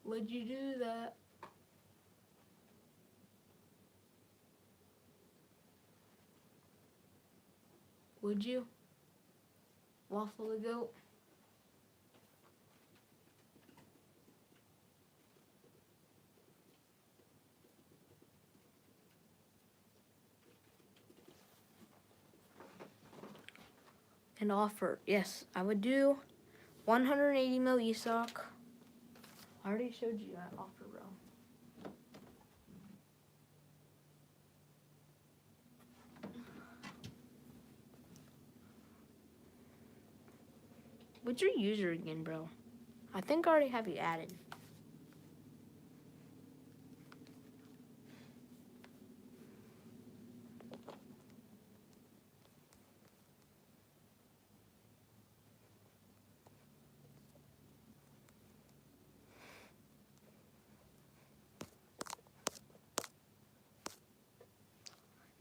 Would you do that? Would you? Waffle the Goat? An offer. Yes, I would do 180 mil ESOC. I already showed you that offer, bro. What's your user again, bro? I think I already have you added.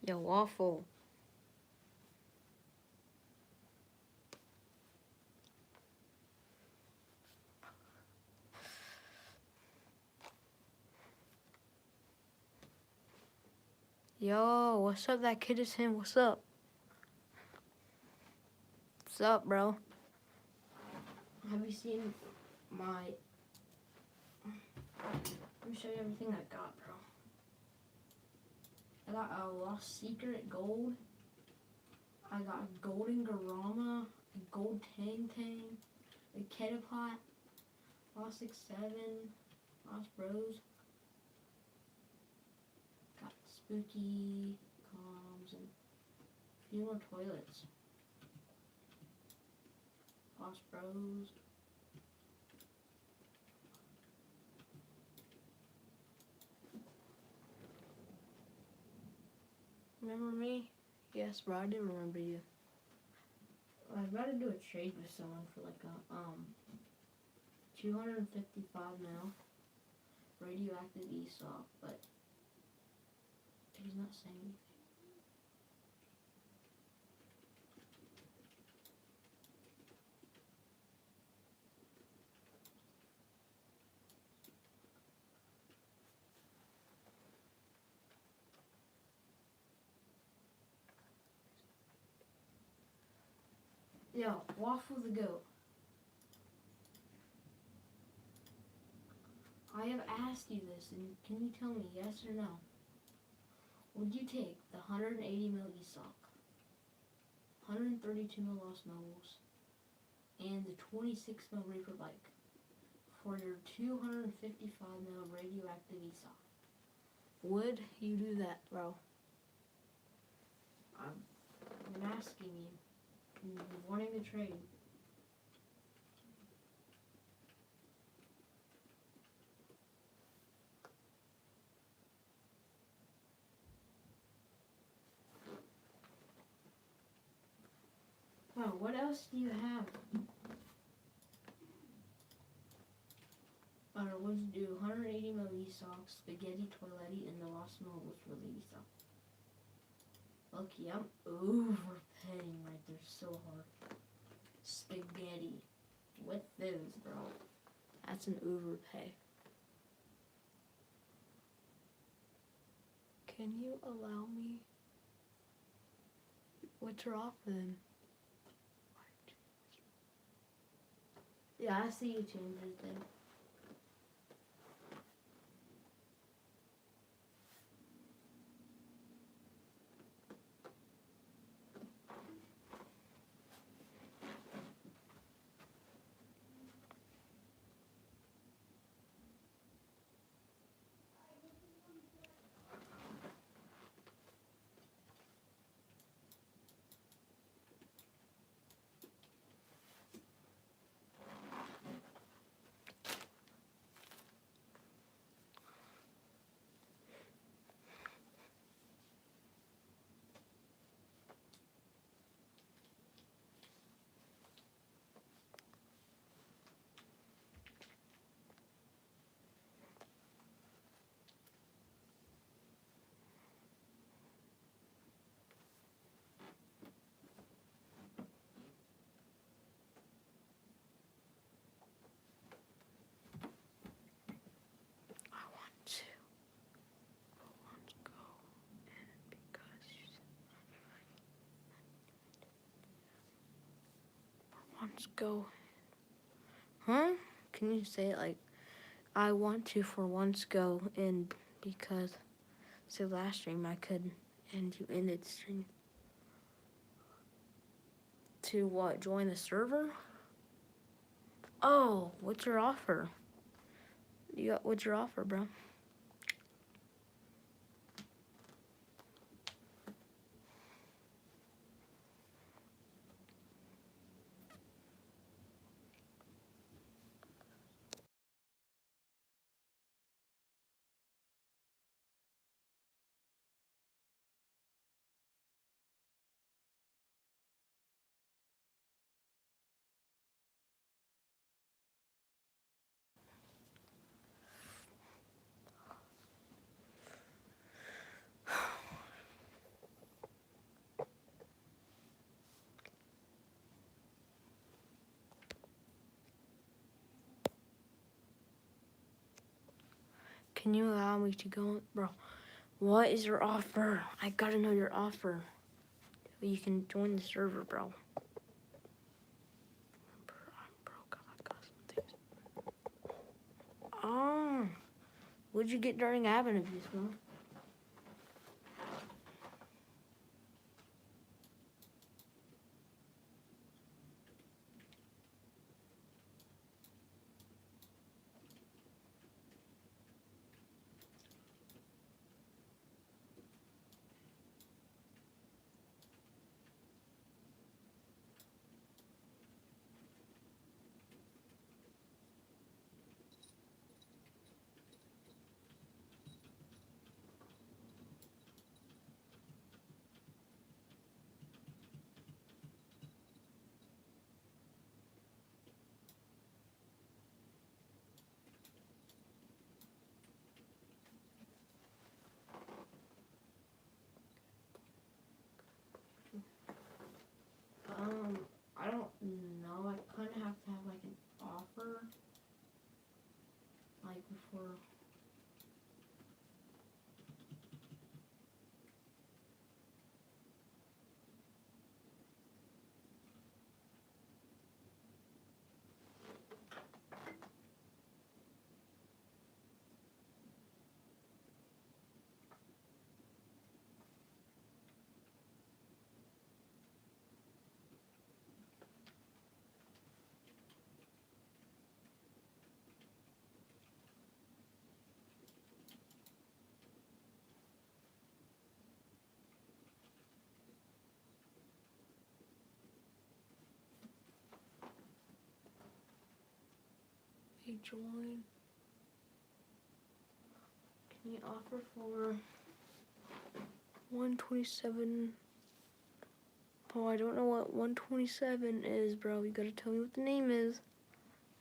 Yo, Waffle. Yo, what's up? That kid is him. What's up? What's up, bro? Have you seen my... Let me show you everything I got, bro. I got a Lost Secret Gold. I got a Golden Garama, a Gold Tang Tang, a Ketapot, Lost 6-7, Lost Bros. Got Spooky Comms and a few more toilets. Lost Bros. Remember me? Yes, bro, I do remember you. I was about to do a trade with someone for like a 255 mil radioactive ESOP, but he's not saying anything. Yo, Waffle the Goat. I have asked you this, and can you tell me yes or no? Would you take the 180 mil ESOC, 132 mil Lost Mobiles, and the 26 mil Reaper bike for your 255 mil radioactive ESOC? Would you do that, bro? I've been asking you. You've been wanting to trade. Wow, what else do you have? Would you do 180 mil ESOC, Spaghetti Toiletti, and the Lost Mobiles for the ESOC? Lucky, I'm overpaying right there so hard. Spaghetti. With those, bro. That's an overpay. Can you allow me What's your offer then? Yeah, I see you change your thing. I want to. Let's go. Let's go. Huh? Can you say it like, I want to for once go in because so last stream I couldn't and you ended stream. To what? Join the server? Oh, what's your offer? What's your offer, bro? Can you allow me to go, bro? What is your offer? I gotta know your offer. You can join the server, bro. I'm broke. I got some things. Oh, what'd you get during admin abuse, bro? I don't know. I kind of have to have like an offer, like before. Hey, join. Can you offer for 127? Oh, I don't know what 127 is, bro. You gotta tell me what the name is.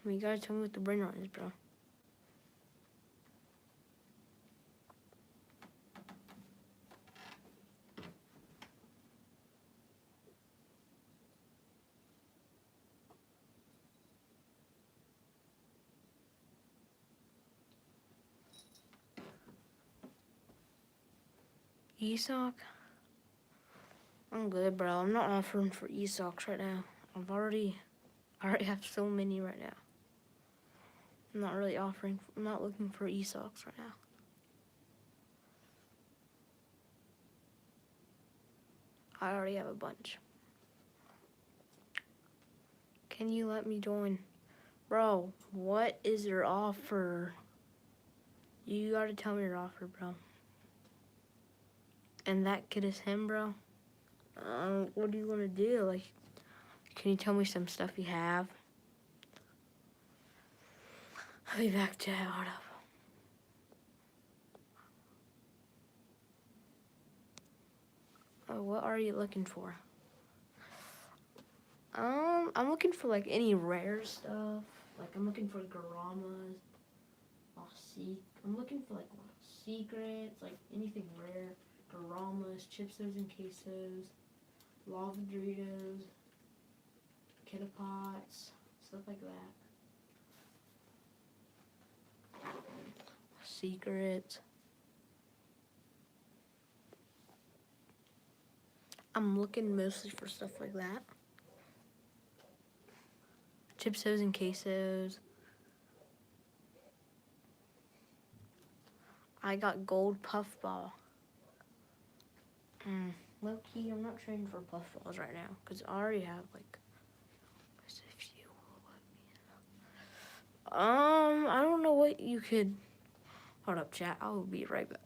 I mean, you gotta tell me what the brainrot is, bro. Esoc. I'm good, bro. I'm not offering for e-socks right now. I already have so many right now. I'm not really offering. I'm not looking for e-socks right now. I already have a bunch. Can you let me join? Bro, what is your offer? You gotta tell me your offer, bro. And that kid is him, bro? What do you want to do? Like, can you tell me some stuff you have? I'll be back to hold up. Oh, what are you looking for? I'm looking for like any rare stuff. Like I'm looking for Garamas. I'm looking for like secrets, like anything rare. Garamas, chipsos and quesos, lava Doritos, Kitapots, stuff like that. Secrets. I'm looking mostly for stuff like that. Chipsos and quesos. I got gold puffball. Low key, I'm not trading for puffballs right now because I already have like. If you will let me. I don't know what you could. Hold up, chat. I will be right back.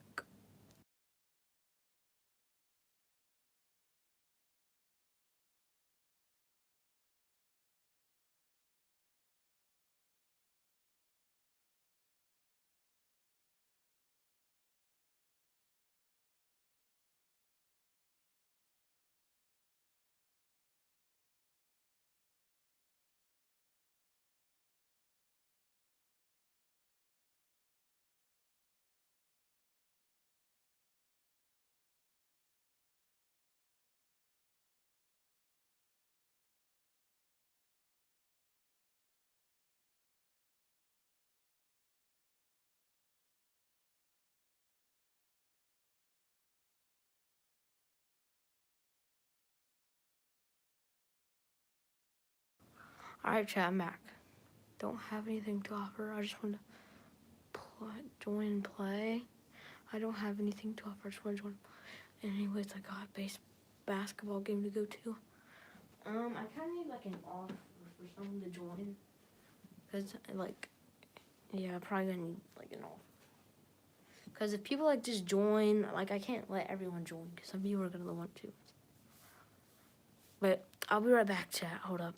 All right, chat. I'm back. Don't have anything to offer. I just want to join and play. I don't have anything to offer. I just want to join. Anyways, I got a basketball game to go to. I kind of need like an offer for someone to join. Cause like, yeah, I'm probably gonna need like an offer. Cause if people like just join, like I can't let everyone join. Cause some people are gonna want to. But I'll be right back, chat. Hold up.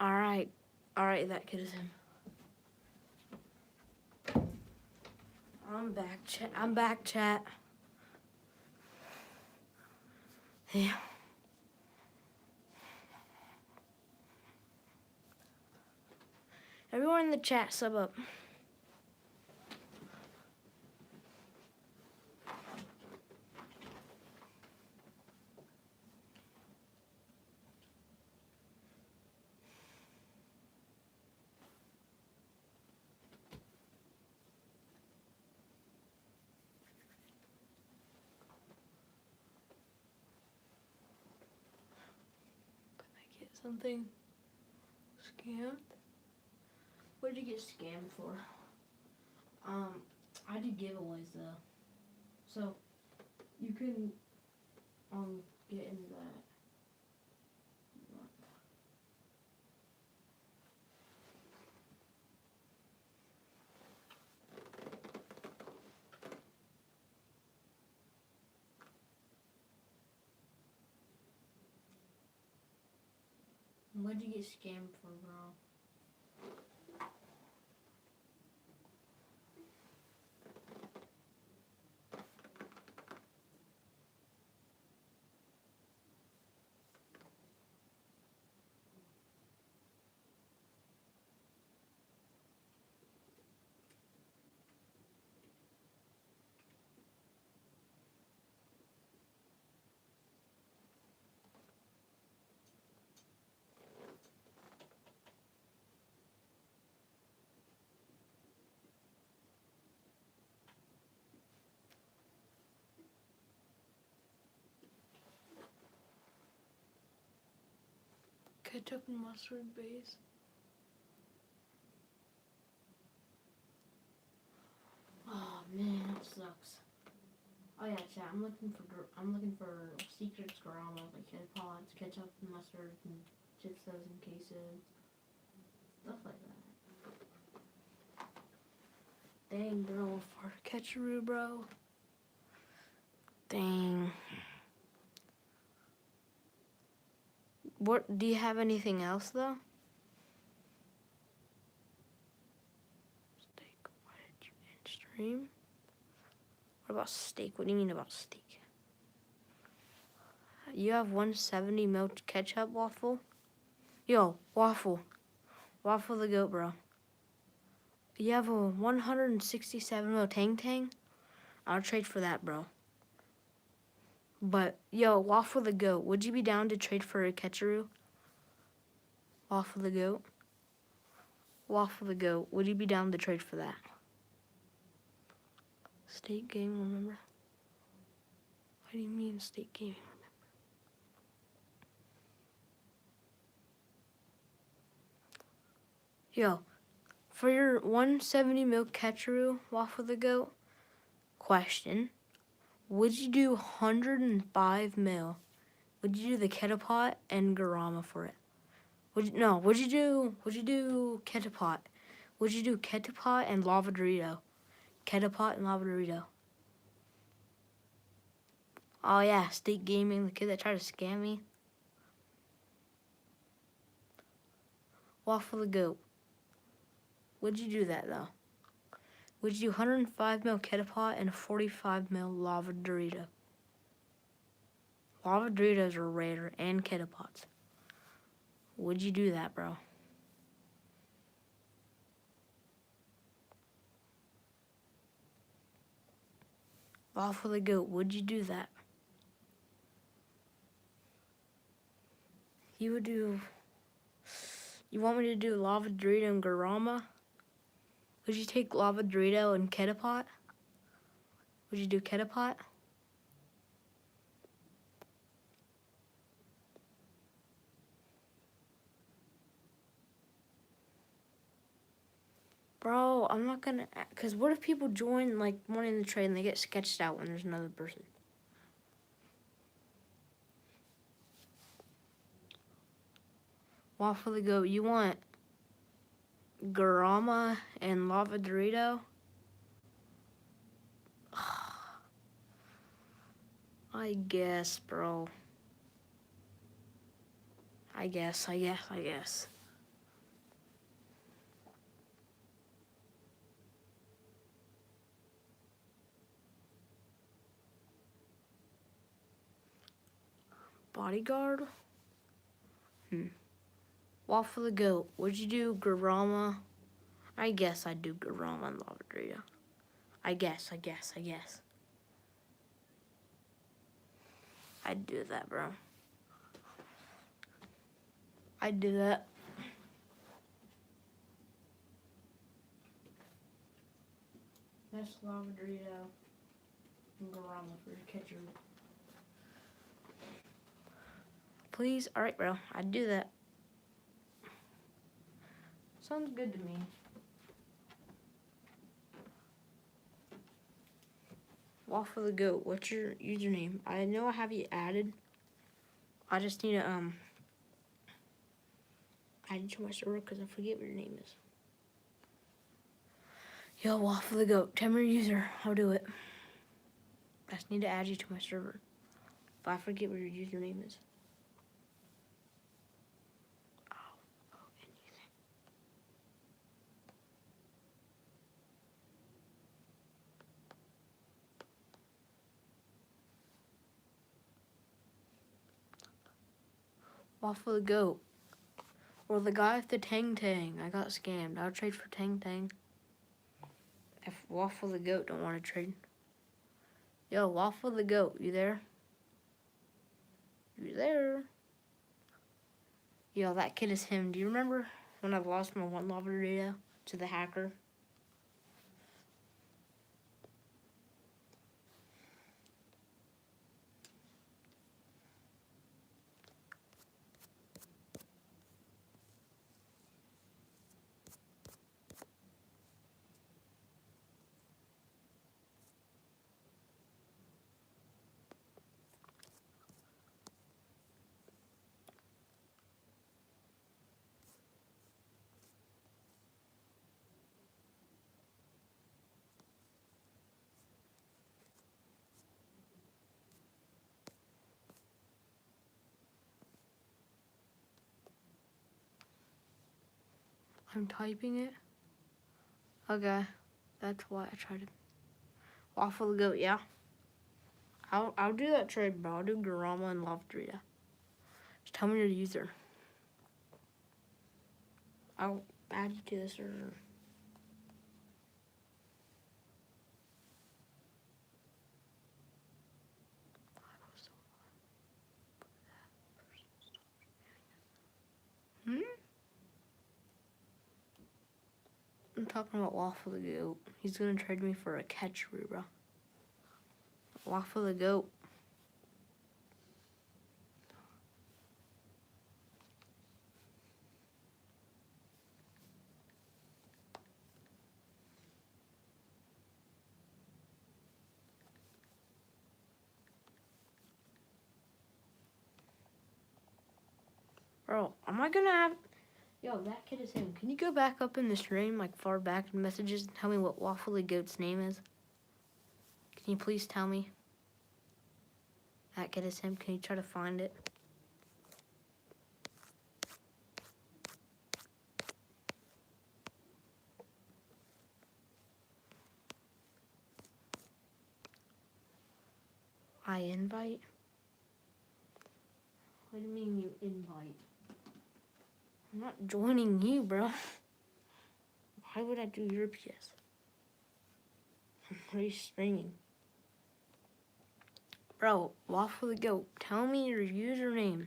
Alright. Alright, that kid is him. I'm back, chat. I'm back, chat. Yeah. Everyone in the chat, sub up. Can I get something scammed? What did you get scammed for? I do giveaways though. So you can get into that. What'd you get scammed for, bro? Ketchup and mustard base. Oh man, that sucks. Oh yeah, chat. I'm looking for secrets Garama, like head pods, ketchup and mustard, and chips those in cases, stuff like that. Dang, bro, for ketcheroo, bro. Dang. What? Do you have anything else though? Steak. Why did you end stream? What about steak? What do you mean about steak? You have 170 ml ketchup, Waffle? Yo, Waffle. Waffle the goat, bro. You have a 167 ml Tang Tang? I'll trade for that, bro. But, yo, Waffle the goat, would you be down to trade for a ketcheroo? Waffle the goat? Waffle the goat, would you be down to trade for that? State game, remember? What do you mean state game? Yo, for your 170 ml ketcheroo, Waffle the goat, question. Would you do 105 mil? Would you do the Ketapot and Garama for it? Would you do Ketapot? Would you do Ketapot and Lava Dorito? Ketapot and Lava Dorito. Oh yeah, State Gaming, the kid that tried to scam me. Waffle the Goat. Would you do that though? Would you do 105 mil Ketapot and 45 mil Lava Dorito? Lava Doritos are rare and Ketapots. Would you do that, bro? Waffle the Goat, would you do that? You would do... You want me to do Lava Dorito and Garama? Would you take Lava Dorito and Ketapot? Would you do Ketapot? Bro, I'm not gonna... Because what if people join, like, wanting to trade and they get sketched out when there's another person? Waffle the Goat, you want Garama and Lava Dorito? I guess, bro. I guess. Bodyguard? Waffle the Goat. Would you do Garama? I guess I'd do Garama and Lavadrita. I guess. I'd do that, bro. I'd do that. That's Lavadrita and Garama for your catcher. Please? Alright, bro. I'd do that. Sounds good to me. Waffle the Goat, what's your username? I know I have you added. I just need to add you to my server because I forget what your name is. Yo, Waffle the Goat, tell me your user. I'll do it. I just need to add you to my server. If I forget what your username is. Waffle the Goat. Or the guy with the Tang Tang. I got scammed. I'll trade for Tang Tang. If Waffle the Goat don't want to trade. Yo, Waffle the Goat, you there? You there? Yo, that kid is him. Do you remember when I lost my one lava data to the hacker? I'm typing it. Okay, that's why I tried it. Waffle the Goat, yeah. I'll do that trade, bro. I'll do Garama and Lavadrita. Just tell me your user. I'll add you to the server. I'm talking about Waffle the Goat. He's gonna trade me for a catcher, bro. Waffle the Goat. Bro, am I gonna have... Yo, that kid is him. Can you go back up in the stream, like far back in messages, and tell me what Waffle the Goat's name is? Can you please tell me? That kid is him. Can you try to find it? I invite? What do you mean you invite? I'm not joining you, bro. Why would I do your PS? What are you streaming? Bro, Waffle the Goat, tell me your username.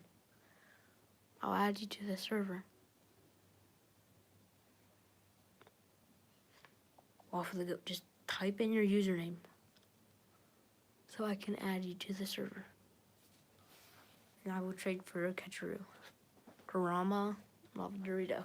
I'll add you to the server. Waffle the Goat, just type in your username so I can add you to the server. And I will trade for a Ketcheru. Karama, Lava Dorito.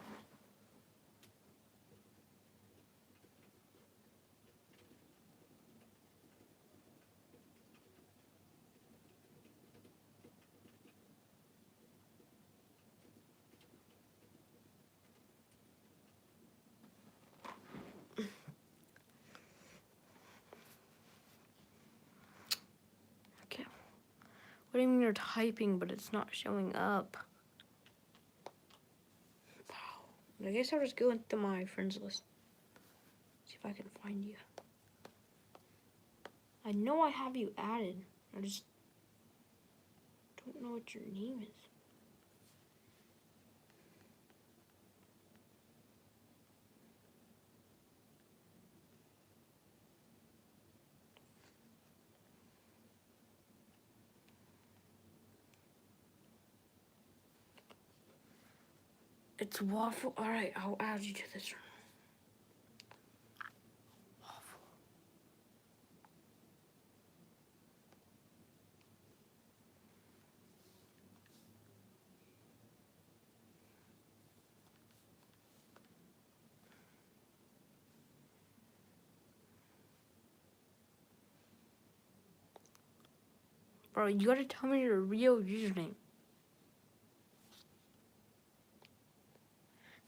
Okay. What do you mean you're typing, but it's not showing up? I guess I'll just go into my friends list. See if I can find you. I know I have you added. I just don't know what your name is. It's Waffle. Alright, I'll add you to this room. Waffle. Bro, you gotta tell me your real username.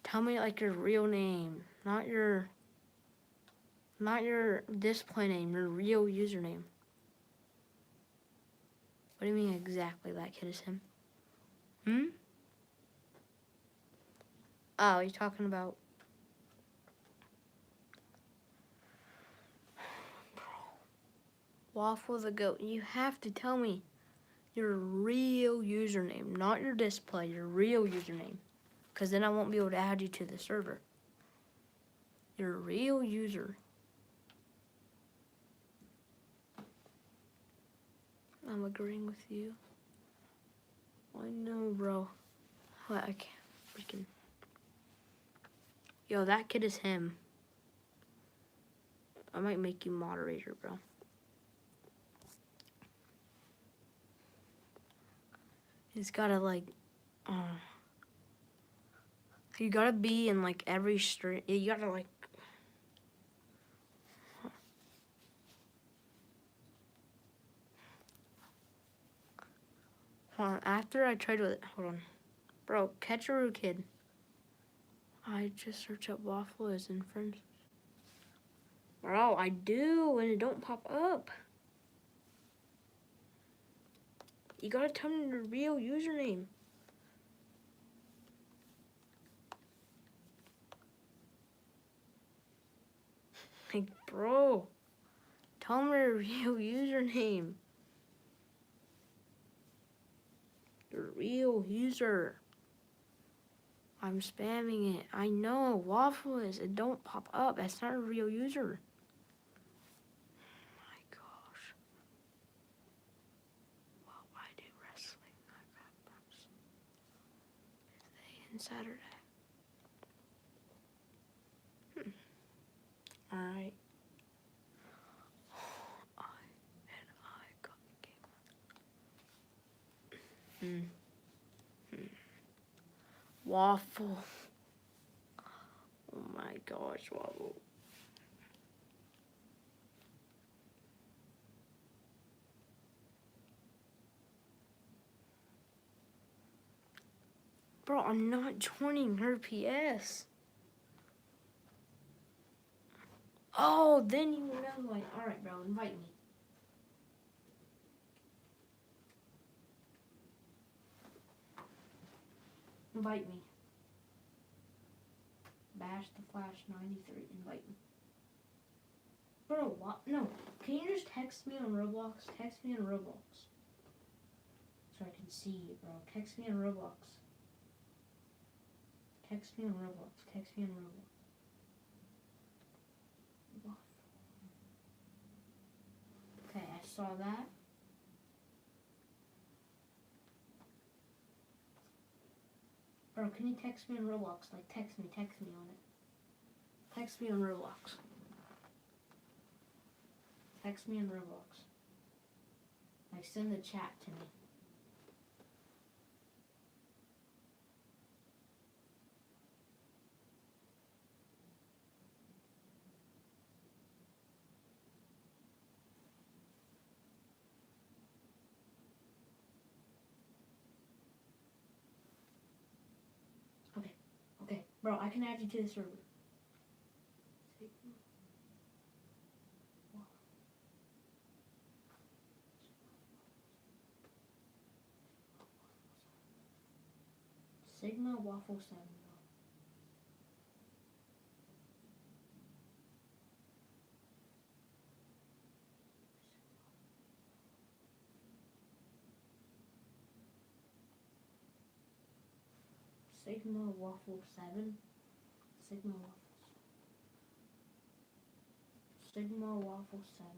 Tell me like your real name, not your display name, your real username. What do you mean exactly that kid is him? Oh, you're talking about... Waffle the Goat, you have to tell me your real username, not your display, your real username. Because then I won't be able to add you to the server. Your real user. I'm agreeing with you. I know, bro. I can't freaking... Yo, that kid is him. I might make you moderator, bro. He's gotta, like... you gotta be in, like, every stream. You gotta, like... Hold on. After I tried with... Hold on. Bro, Ketcheroo kid. I just search up Waffle as in friends. Bro, I do, and it don't pop up. You gotta tell me your real username. Like, bro, tell me your real username. Your real user. I'm spamming it. I know, Waffle is. It don't pop up. That's not a real user. My gosh. Well, I do wrestling. I got Thursday and Saturday. Alright. I got the game. Waffle. Oh my gosh, Waffle. Bro, I'm not joining her PS. Oh, then you know, like, alright, bro, invite me. Invite me. Bash the Flash 93. Invite me. Bro, what? No. Can you just text me on Roblox? Text me on Roblox. So I can see it, bro. Text me on Roblox. Text me on Roblox. Text me on Roblox. Okay, I saw that. Bro, can you text me on Roblox? Like, text me on it. Text me on Roblox. Text me on Roblox. Like, send the chat to me. Okay, bro, I can add you to the server. Sigma Waffle 7. Sigma Waffle 7. Sigma Waffles. Sigma Waffle 7.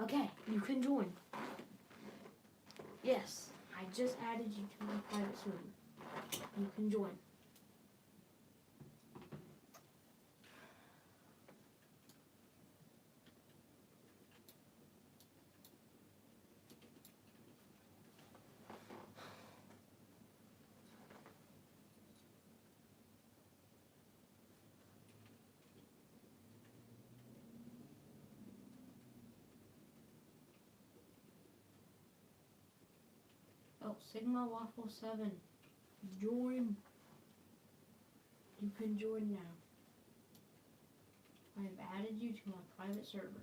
Okay, you can join. Yes, I just added you to my private server. You can join. Oh, Sigma Waffle 7. Join. You can join now. I have added you to my private server.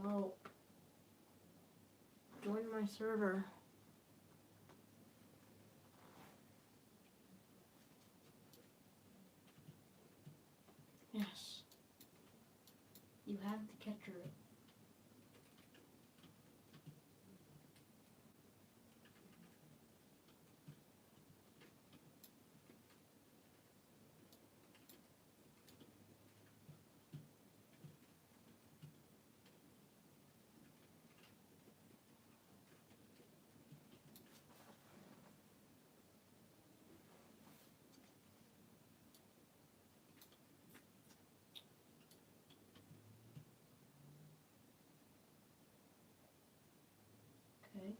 Yo. Join my server. Yes. You have the catcher. Okay.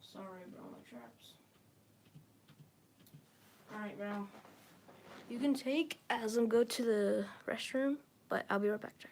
Sorry, bro, my traps. Alright, bro. You can take as and go to the restroom, but I'll be right back, Jack.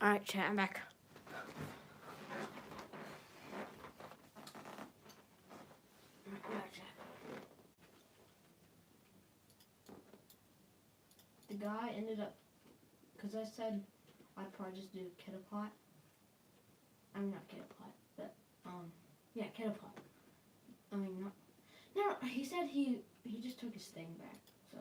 Alright, chat, I'm back. The guy ended up, because I said I'd probably just do kettle pot. I mean, not kettle pot, but, yeah, kettle pot. I mean, not, no, he said he just took his thing back, so.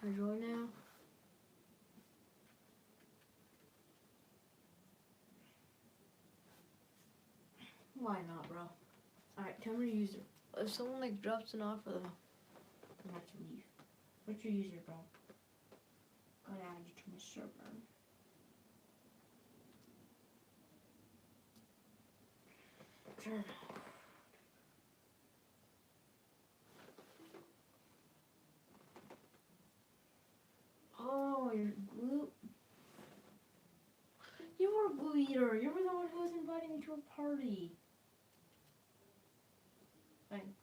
Can I join now? Why not, bro? Alright, tell me your user. If someone like drops an offer though, I'm have to leave. What's your user, bro? Gotta add you to my server. Sure. Oh, you're glue. You were a glue eater. You were the one who was inviting me to a party. Fine.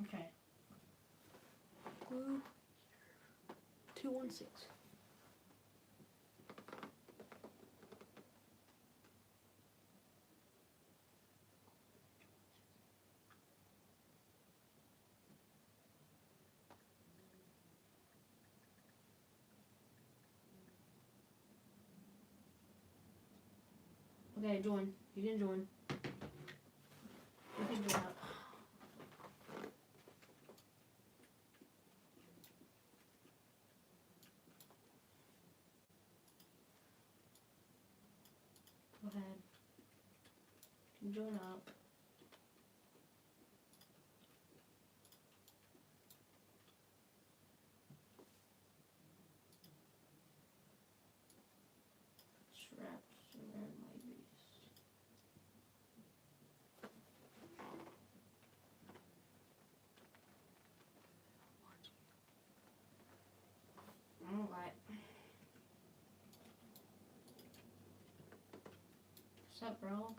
Okay. Glue 216. Okay, join. You can join. You can join up. Go ahead. You can join up. Straps around my waist. Alright. What's up, bro?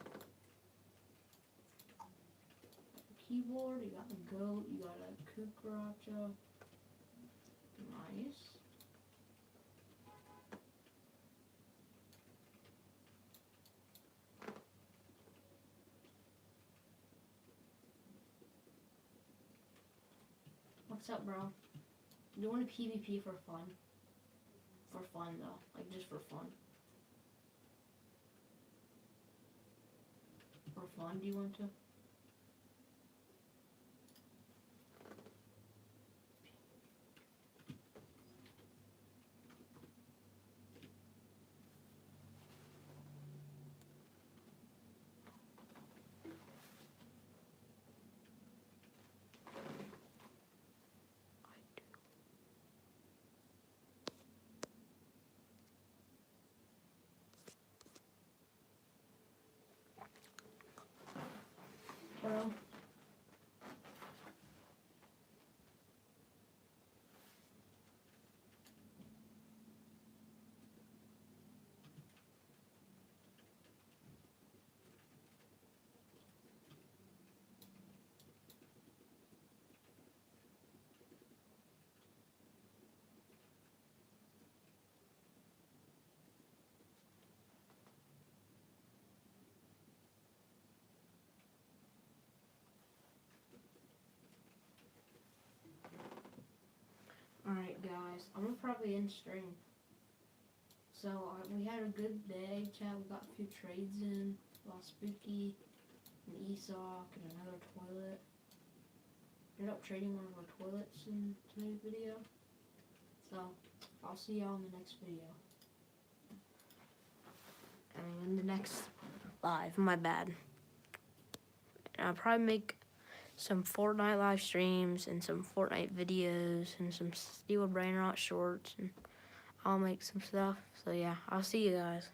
Keyboard, you got the goat, you got a cucaracha. Nice. What's up, bro? You want a PvP for fun? For fun, though. Like, just for fun. For fun, do you want to? Bro. Alright, guys. I'm gonna probably end stream. So we had a good day, chat. We got a few trades in. Lost Spooky, an ESOC, and another toilet. Ended up trading one of our toilets in today's video. So I'll see y'all in the next video. I mean, in the next live. My bad. And I'll probably make some Fortnite live streams and some Fortnite videos and some Steel Brainrot shorts, and I'll make some stuff. So yeah, I'll see you guys.